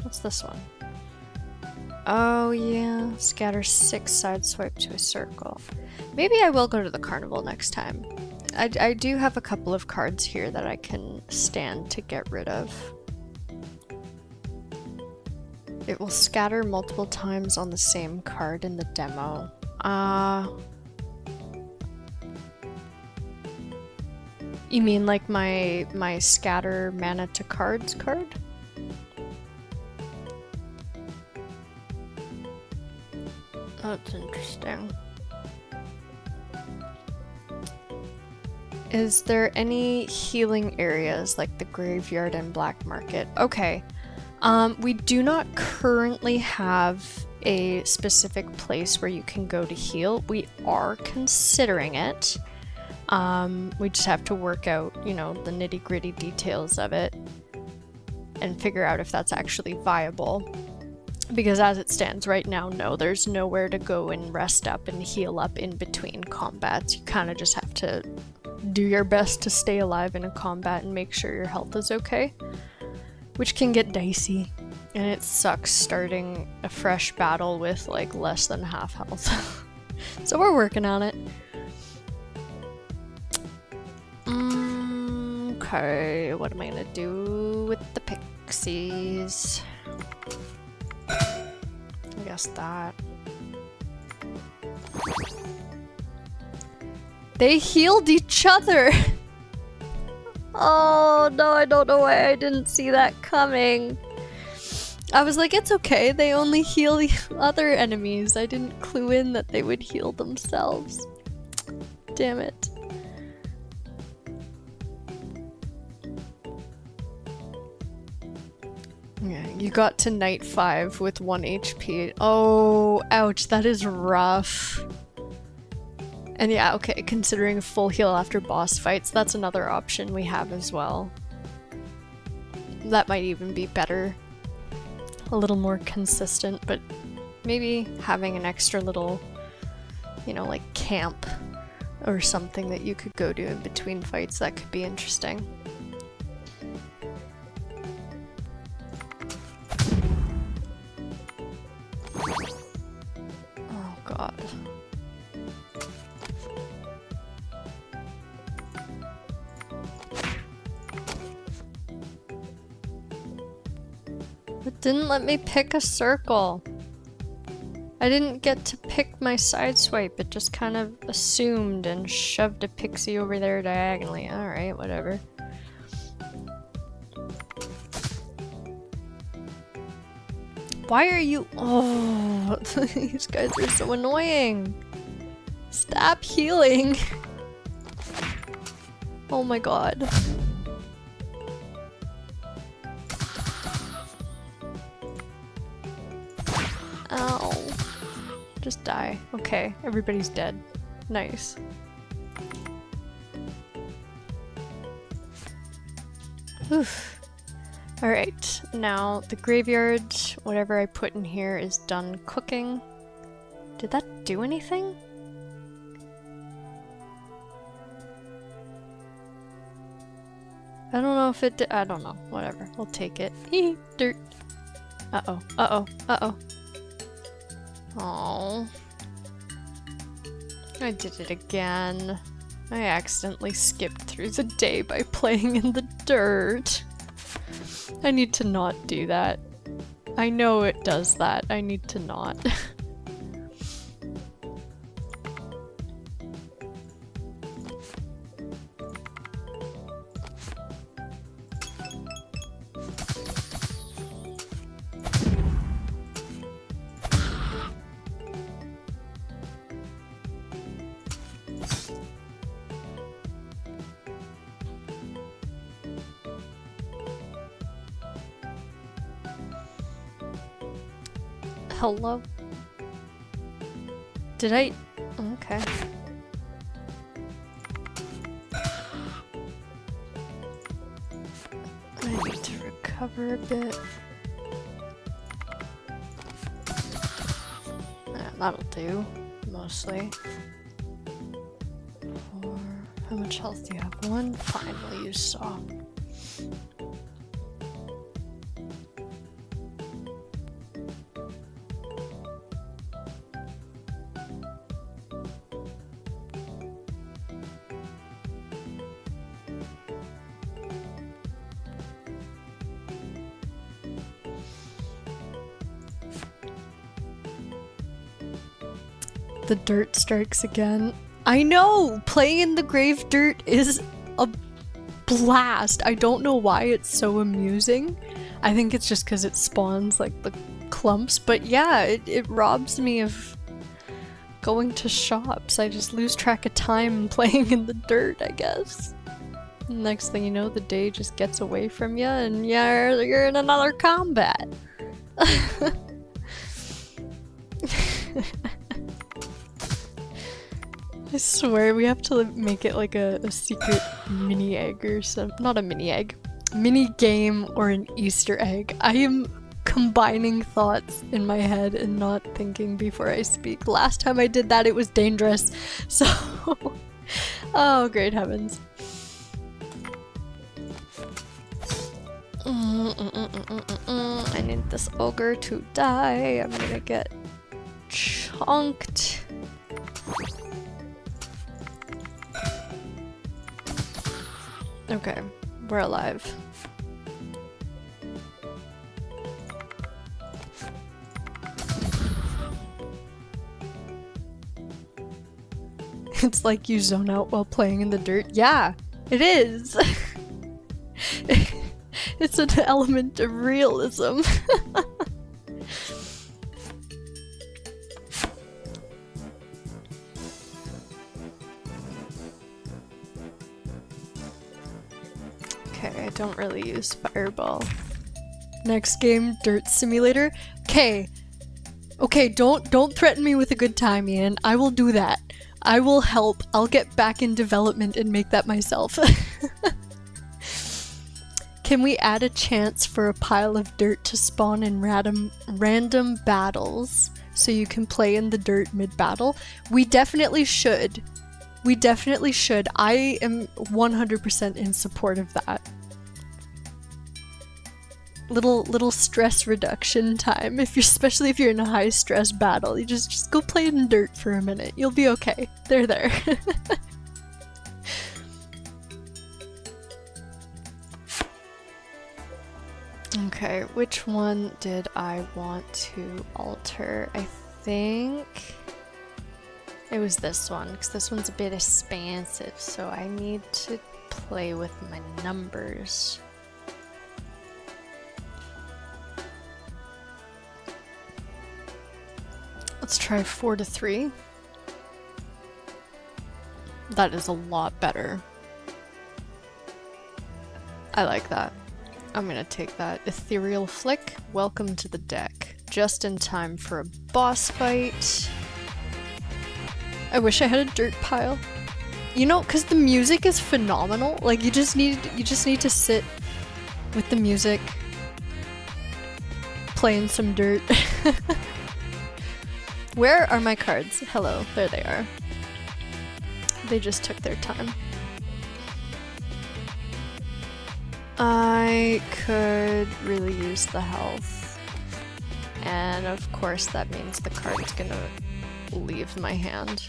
What's this one? Oh yeah, scatter 6 sideswipe to a circle. Maybe I will go to the carnival next time. I do have a couple of cards here that I can stand to get rid of. It will scatter multiple times on the same card in the demo. You mean like my scatter mana to cards card? That's interesting. Is there any healing areas like the graveyard and black market? Okay. We do not currently have a specific place where you can go to heal. We are considering it. We just have to work out, you know, the nitty-gritty details of it and figure out if that's actually viable. Because as it stands right now, no, there's nowhere to go and rest up and heal up in between combats. You kind of just have to do your best to stay alive in a combat and make sure your health is okay, which can get dicey. And it sucks starting a fresh battle with like less than half health. So we're working on it. Okay, what am I gonna do with the pixies? I guess that. They healed each other! Oh no, I don't know why I didn't see that coming. I was like, it's okay, they only heal the other enemies. I didn't clue in that they would heal themselves. Damn it. Yeah, you got to night 5 with 1 HP. Oh, ouch, that is rough. And yeah, okay, considering full heal after boss fights, that's another option we have as well. That might even be better. A little more consistent, but maybe having an extra little, you know, like camp or something that you could go to in between fights, that could be interesting. Oh god. It didn't let me pick a circle. I didn't get to pick my sideswipe. It just kind of assumed and shoved a pixie over there diagonally. Alright, whatever. Why are you— oh, these guys are so annoying. Stop healing. Oh my god. Just die. Okay, everybody's dead. Nice. Oof. Alright, now the graveyard, whatever I put in here is done cooking. Did that do anything? I don't know if it did. I don't know. Whatever. We'll take it. Eee, dirt. Uh-oh. Uh-oh. Uh-oh. Aww. I did it again. I accidentally skipped through the day by playing in the dirt. I need to not do that. I know it does that. I need to not. Hello? Did I? Okay. I need to recover a bit. That'll do, mostly. Or how much health do you have? 1? Fine, we'll use saw. The dirt strikes again. I know! Playing in the grave dirt is a blast. I don't know why it's so amusing. I think it's just because it spawns like the clumps, but yeah, it robs me of going to shops. I just lose track of time playing in the dirt, I guess. Next thing you know, the day just gets away from you and you're in another combat. I swear we have to make it like a secret mini egg or something. Not a mini egg. Mini game or an Easter egg. I am combining thoughts in my head and not thinking before I speak. Last time I did that it was dangerous. So oh great heavens. I need this ogre to die. I'm gonna get chunked. Okay, we're alive. It's like you zone out while playing in the dirt. Yeah, it is. It's an element of realism. Okay, I don't really use fireball. Next game, dirt simulator. Okay, don't threaten me with a good time, Ian. I will do that. I will help. I'll get back in development and make that myself. Can we add a chance for a pile of dirt to spawn in random battles so you can play in the dirt mid-battle? We definitely should. We definitely should. I am 100% in support of that. Little stress reduction time. Especially if you're in a high stress battle, you just go play in dirt for a minute. You'll be okay. They're there. Okay, which one did I want to alter? I think it was this one, because this one's a bit expansive, so I need to play with my numbers. Let's try 4 to 3. That is a lot better. I like that. I'm gonna take that. Ethereal Flick, welcome to the deck. Just in time for a boss fight. I wish I had a dirt pile. You know, because the music is phenomenal. Like, you just need to sit with the music, playing some dirt. Where are my cards? Hello, there they are. They just took their time. I could really use the health. And of course that means the card's gonna leave my hand.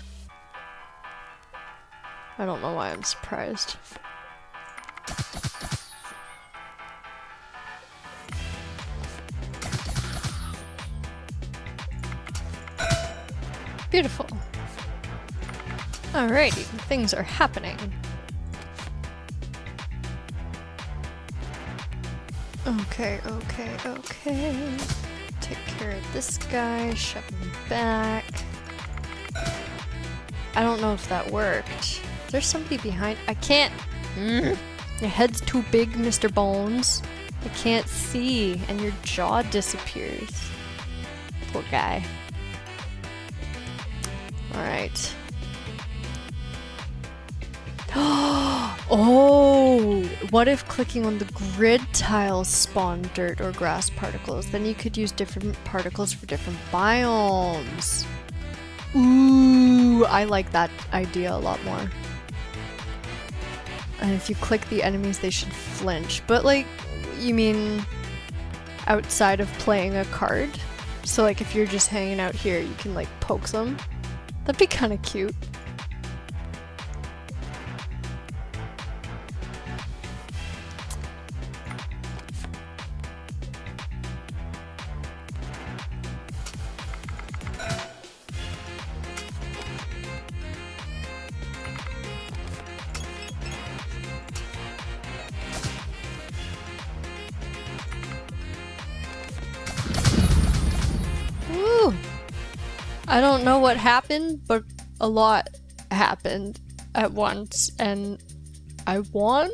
I don't know why I'm surprised. Beautiful. Alrighty, things are happening. Okay. Take care of this guy, shove him back. I don't know if that worked. There's somebody behind. I can't. Your head's too big, Mr. Bones. I can't see, and your jaw disappears. Poor guy. Alright. Oh! What if clicking on the grid tiles spawned dirt or grass particles? Then you could use different particles for different biomes. Ooh, I like that idea a lot more. And if you click the enemies, they should flinch. But like, you mean outside of playing a card? So like if you're just hanging out here, you can like poke them? That'd be kind of cute. I don't know what happened, but a lot happened at once, and I won?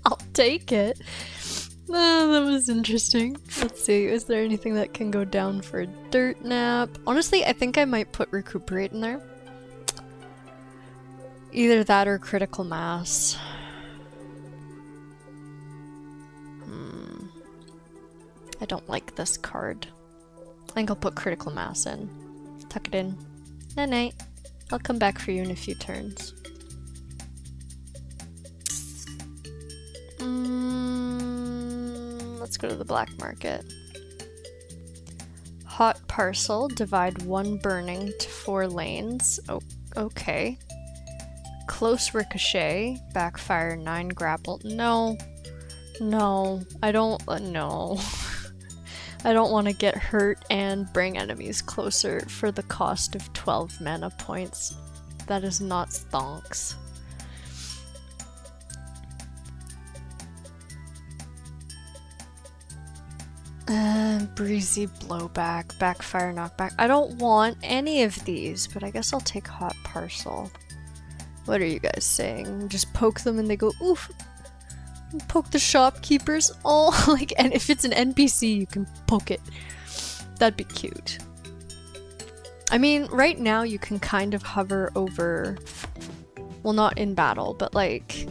I'll take it. That was interesting. Let's see, is there anything that can go down for a dirt nap? Honestly, I think I might put recuperate in there. Either that or critical mass. I don't like this card. I think I'll put critical mass in. Tuck it in. Night night. I'll come back for you in a few turns. Let's go to the black market. Hot parcel. Divide 1 burning to 4 lanes. Oh, okay. Close ricochet. Backfire 9 grapple. No. No. I don't. No. I don't want to get hurt and bring enemies closer for the cost of 12 mana points. That is not stonks. Breezy blowback, backfire knockback. I don't want any of these, but I guess I'll take hot parcel. What are you guys saying? Just poke them and they go oof. Poke the shopkeepers. Oh, like, and if it's an NPC, you can poke it. That'd be cute. I mean, right now you can kind of hover over, well, not in battle, but like,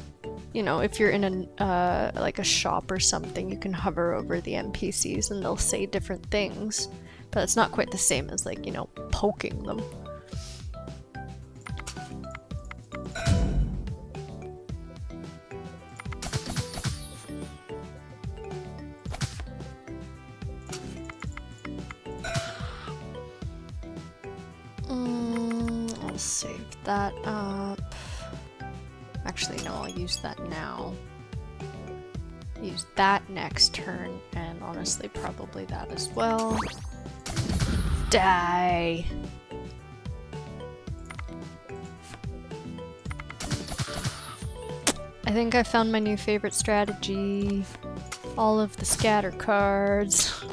you know, if you're in a like a shop or something, you can hover over the NPCs and they'll say different things, but it's not quite the same as like, you know, poking them. I'll save that up. Actually, no, I'll use that now. Use that next turn, and honestly, probably that as well. Die! I think I found my new favorite strategy. All of the scatter cards.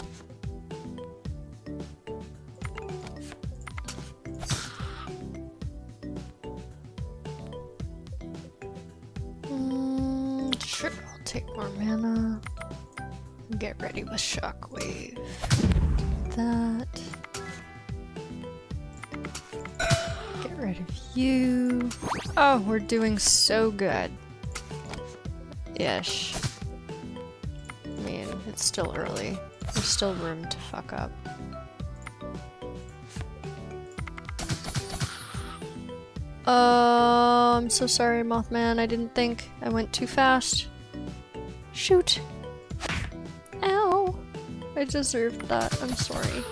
Sure, I'll take more mana. Get ready with shockwave. That. rid of you. Oh, we're doing so good. Ish. I mean, it's still early. There's still room to fuck up. I'm so sorry, Mothman. I didn't think. I went too fast. Shoot. Ow. I deserved that. I'm sorry.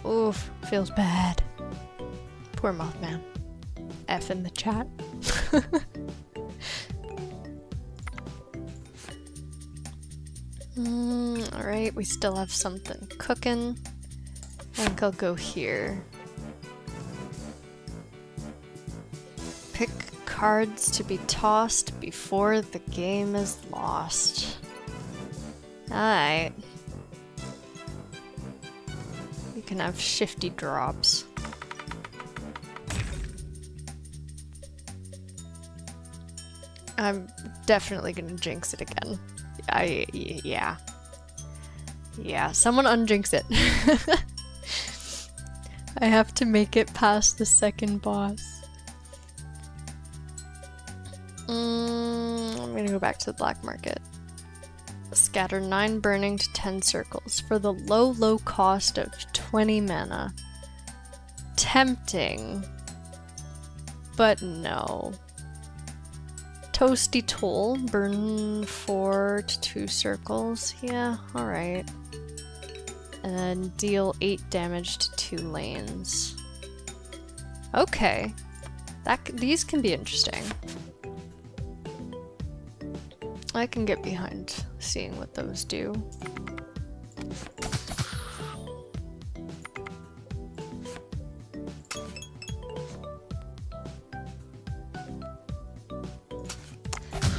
Oof. Feels bad. Poor Mothman. F in the chat. Alright, we still have something cooking. I think I'll go here. Pick cards to be tossed before the game is lost. Alright. You can have shifty drops. I'm definitely gonna jinx it again. Yeah. Yeah, someone unjinx it. I have to make it past the second boss. I'm gonna go back to the black market. Scatter 9 burning to 10 circles for the low cost of 20 mana. Tempting, but no. Toasty Toll, burn 4 to 2 circles. Yeah, alright. And then deal 8 damage to 2 lanes. Okay. These can be interesting. I can get behind seeing what those do.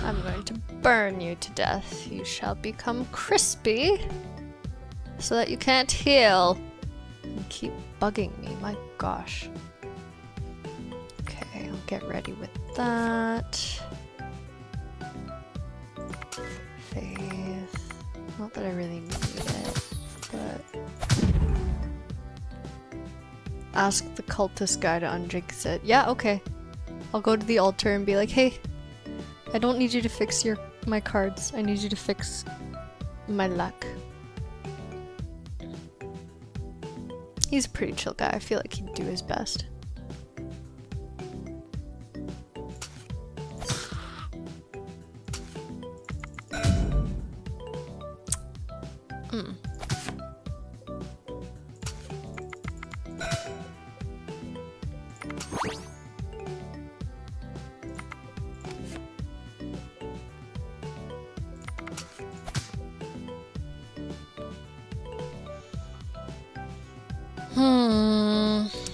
I'm going to burn you to death. You shall become crispy so that you can't heal. You keep bugging me, my gosh. Okay, I'll get ready with that. Faith. Not that I really need it, but... Ask the cultist guy to unjinx it. Yeah, okay. I'll go to the altar and be like, hey, I don't need you to fix my cards. I need you to fix my luck. He's a pretty chill guy. I feel like he'd do his best.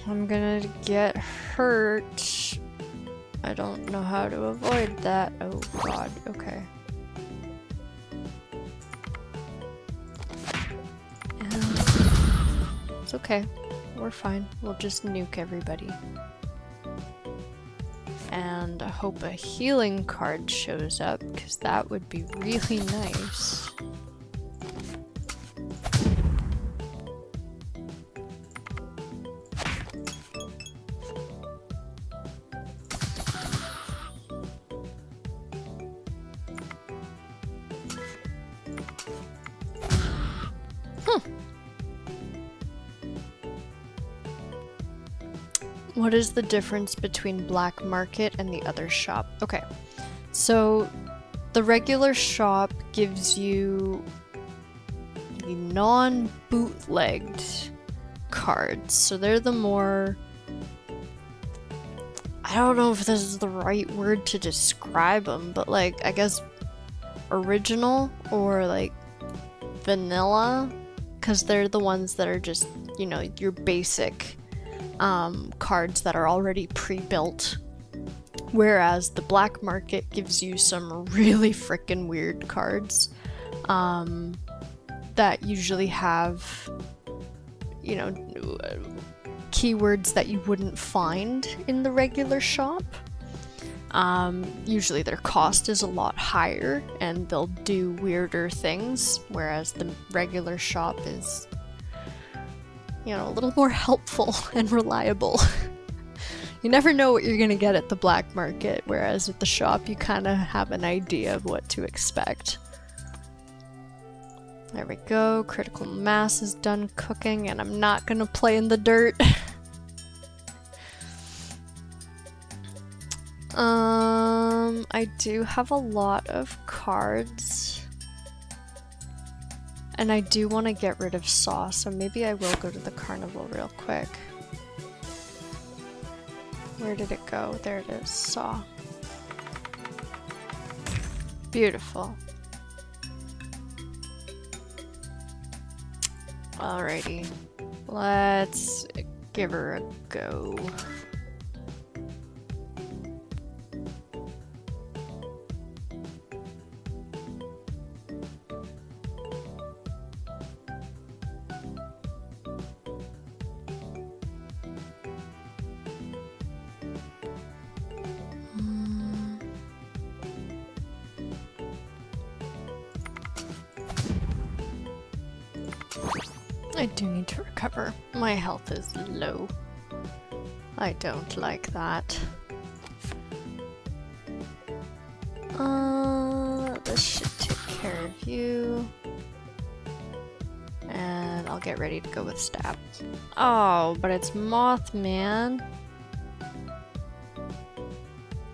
I'm gonna get hurt. I don't know how to avoid that. Oh god, okay. It's okay. We're fine. We'll just nuke everybody. And I hope a healing card shows up, because that would be really nice. What is the difference between black market and the other shop? Okay, so the regular shop gives you the non-bootlegged cards. So they're the more... I don't know if this is the right word to describe them, but like, I guess original or like vanilla, because they're the ones that are just, you know, your basic cards that are already pre-built, whereas the black market gives you some really freaking weird cards that usually have, you know, keywords that you wouldn't find in the regular shop. Usually their cost is a lot higher and they'll do weirder things, whereas the regular shop is, you know, a little more helpful and reliable. You never know what you're gonna get at the black market, whereas at the shop you kind of have an idea of what to expect. There we go, critical mass is done cooking, and I'm not gonna play in the dirt. I do have a lot of cards. And I do want to get rid of Saw, so maybe I will go to the carnival real quick. Where did it go? There it is, Saw. Beautiful. Alrighty, let's give her a go. I do need to recover. My health is low. I don't like that. This should take care of you. And I'll get ready to go with Stab. Oh, but it's Mothman.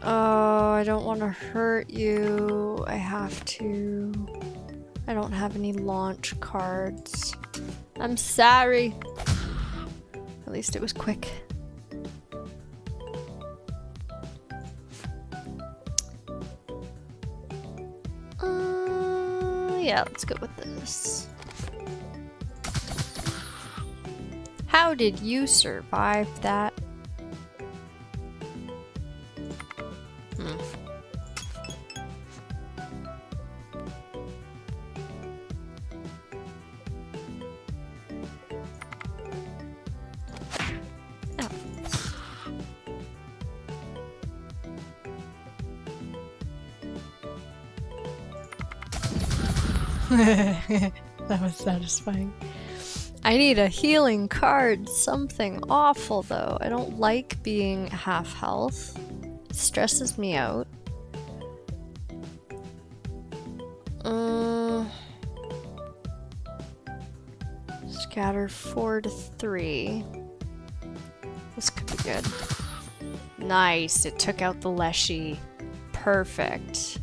Oh, I don't want to hurt you. I have to. I don't have any launch cards. I'm sorry. At least it was quick. Yeah, let's go with this. How did you survive that? That was satisfying. I need a healing card, something awful though. I don't like being half health. It stresses me out. Scatter 4 to 3. This could be good. Nice, it took out the Leshy. Perfect.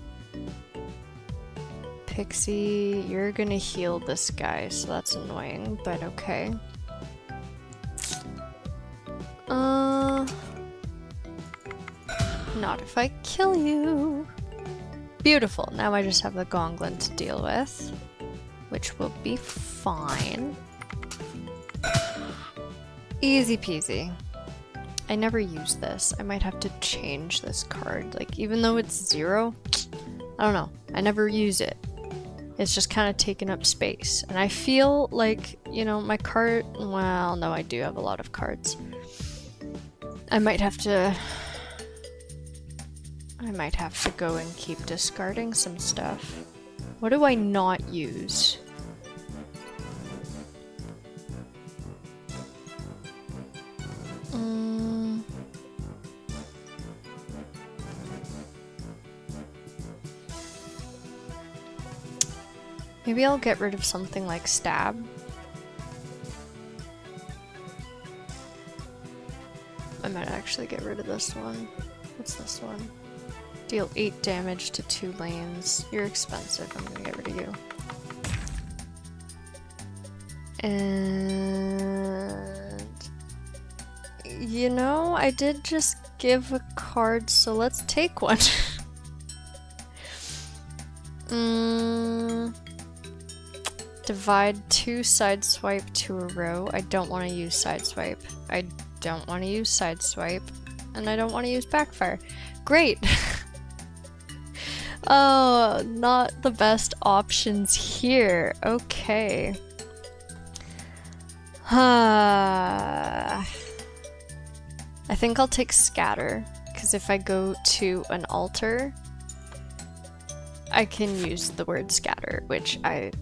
Pixie, you're gonna heal this guy, so that's annoying, but okay. Not if I kill you. Beautiful, now I just have the Gonglin to deal with, which will be fine. Easy peasy. I never use this. I might have to change this card, like even though it's 0, I don't know, I never use it. It's just kind of taking up space. And I feel like, you know, my card... Well, no, I do have a lot of cards. I might have to go and keep discarding some stuff. What do I not use? Maybe I'll get rid of something like Stab. I might actually get rid of this one. What's this one? Deal 8 damage to 2 lanes. You're expensive. I'm gonna get rid of you. And... you know, I did just give a card, so let's take one. Divide 2 sideswipe to a row. I don't want to use sideswipe. I don't want to use sideswipe. And I don't want to use backfire. Great! Oh, not the best options here. Okay. I think I'll take Scatter, because if I go to an altar, I can use the word Scatter, which I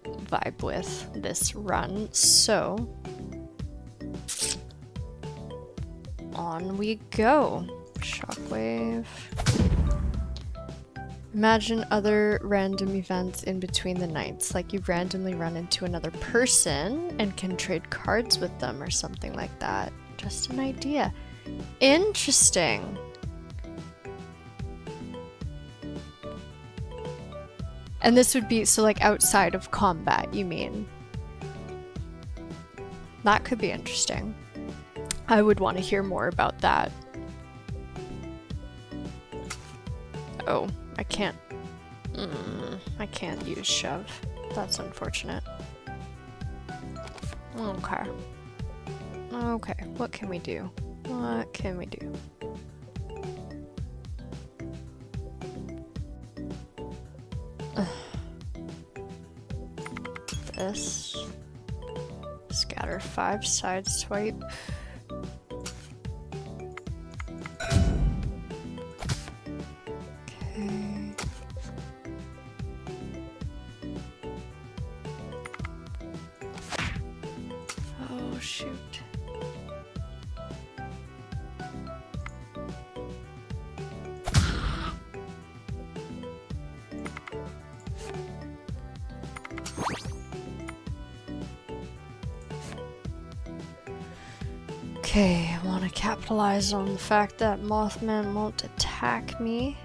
vibe with this run, so on we go. Shockwave. Imagine other random events in between the nights, like you randomly run into another person and can trade cards with them or something like that. Just an idea. Interesting. And this would be, so like outside of combat, you mean? That could be interesting. I would want to hear more about that. Oh, I can't. I can't use shove. That's unfortunate. Okay. Okay, what can we do? What can we do? This. Scatter 5, side swipe. Okay. Oh, shoot. Okay, I want to capitalize on the fact that Mothman won't attack me.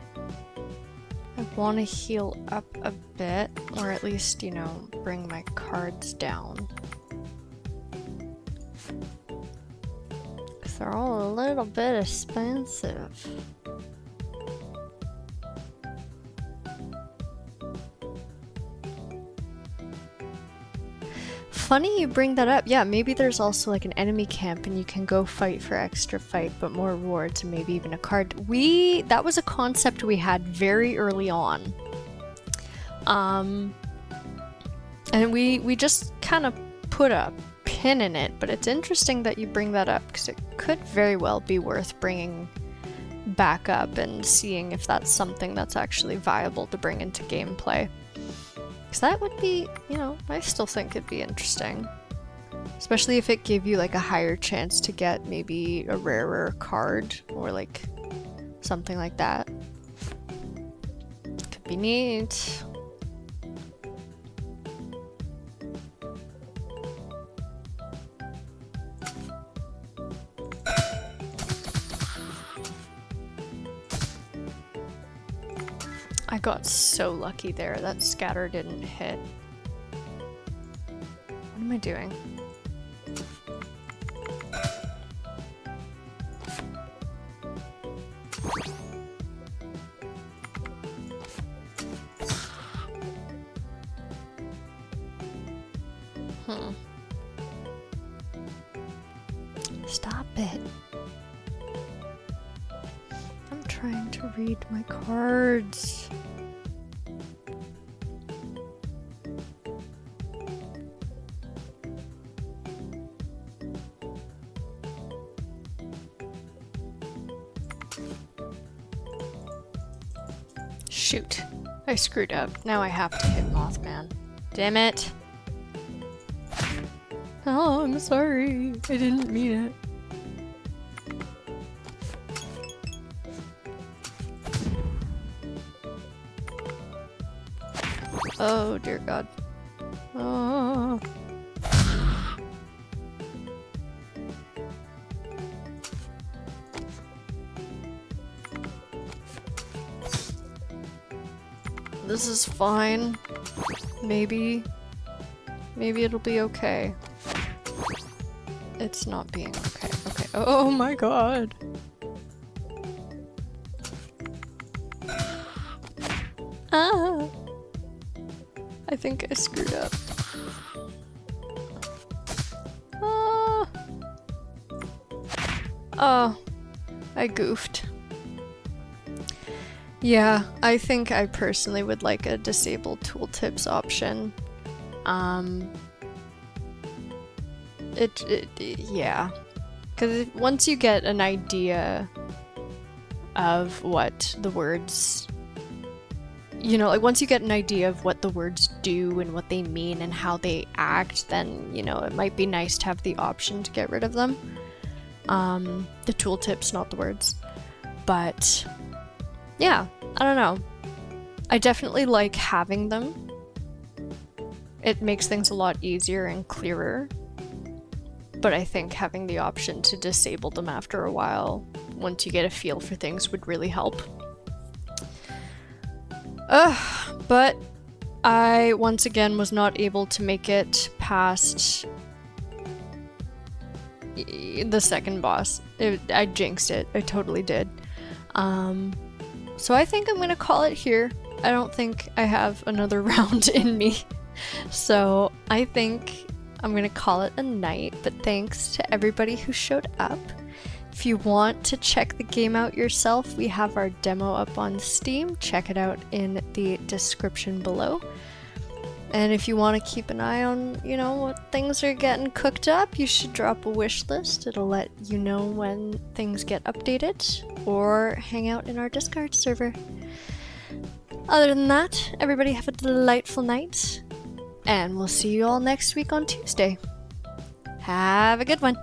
I want to heal up a bit, or at least, you know, bring my cards down. Because they're all a little bit expensive. Funny you bring that up. Yeah, maybe there's also like an enemy camp and you can go fight for extra fight, but more rewards and maybe even a card. That was a concept we had very early on. And we just kind of put a pin in it, but it's interesting that you bring that up because it could very well be worth bringing back up and seeing if that's something that's actually viable to bring into gameplay. Because that would be, you know, I still think it'd be interesting. Especially if it gave you like a higher chance to get maybe a rarer card or like something like that. Could be neat. I got so lucky there. That scatter didn't hit. What am I doing? Stop it. I'm trying to read my cards. Shoot. I screwed up. Now I have to hit Mothman. Damn it. Oh, I'm sorry. I didn't mean it. Oh, dear God. Oh. This is fine. Maybe. Maybe it'll be okay. It's not being okay. Okay. Oh my God. Ah. I think I screwed up. Ah. Oh. I goofed. Yeah, I think I personally would like a disable tooltips option. Yeah. Because once you get an idea of what the words, you know, like once you get an idea of what the words do and what they mean and how they act, then, you know, it might be nice to have the option to get rid of them. The tooltips, not the words. But yeah, I don't know. I definitely like having them. It makes things a lot easier and clearer. But I think having the option to disable them after a while, once you get a feel for things, would really help. But I once again was not able to make it past the second boss. I jinxed it. I totally did. So I think I'm gonna call it here. I don't think I have another round in me. So I think I'm gonna call it a night, but thanks to everybody who showed up. If you want to check the game out yourself, we have our demo up on Steam. Check it out in the description below. And if you want to keep an eye on, you know, what things are getting cooked up, you should drop a wish list. It'll let you know when things get updated, or hang out in our Discord server. Other than that, everybody have a delightful night, and we'll see you all next week on Tuesday. Have a good one.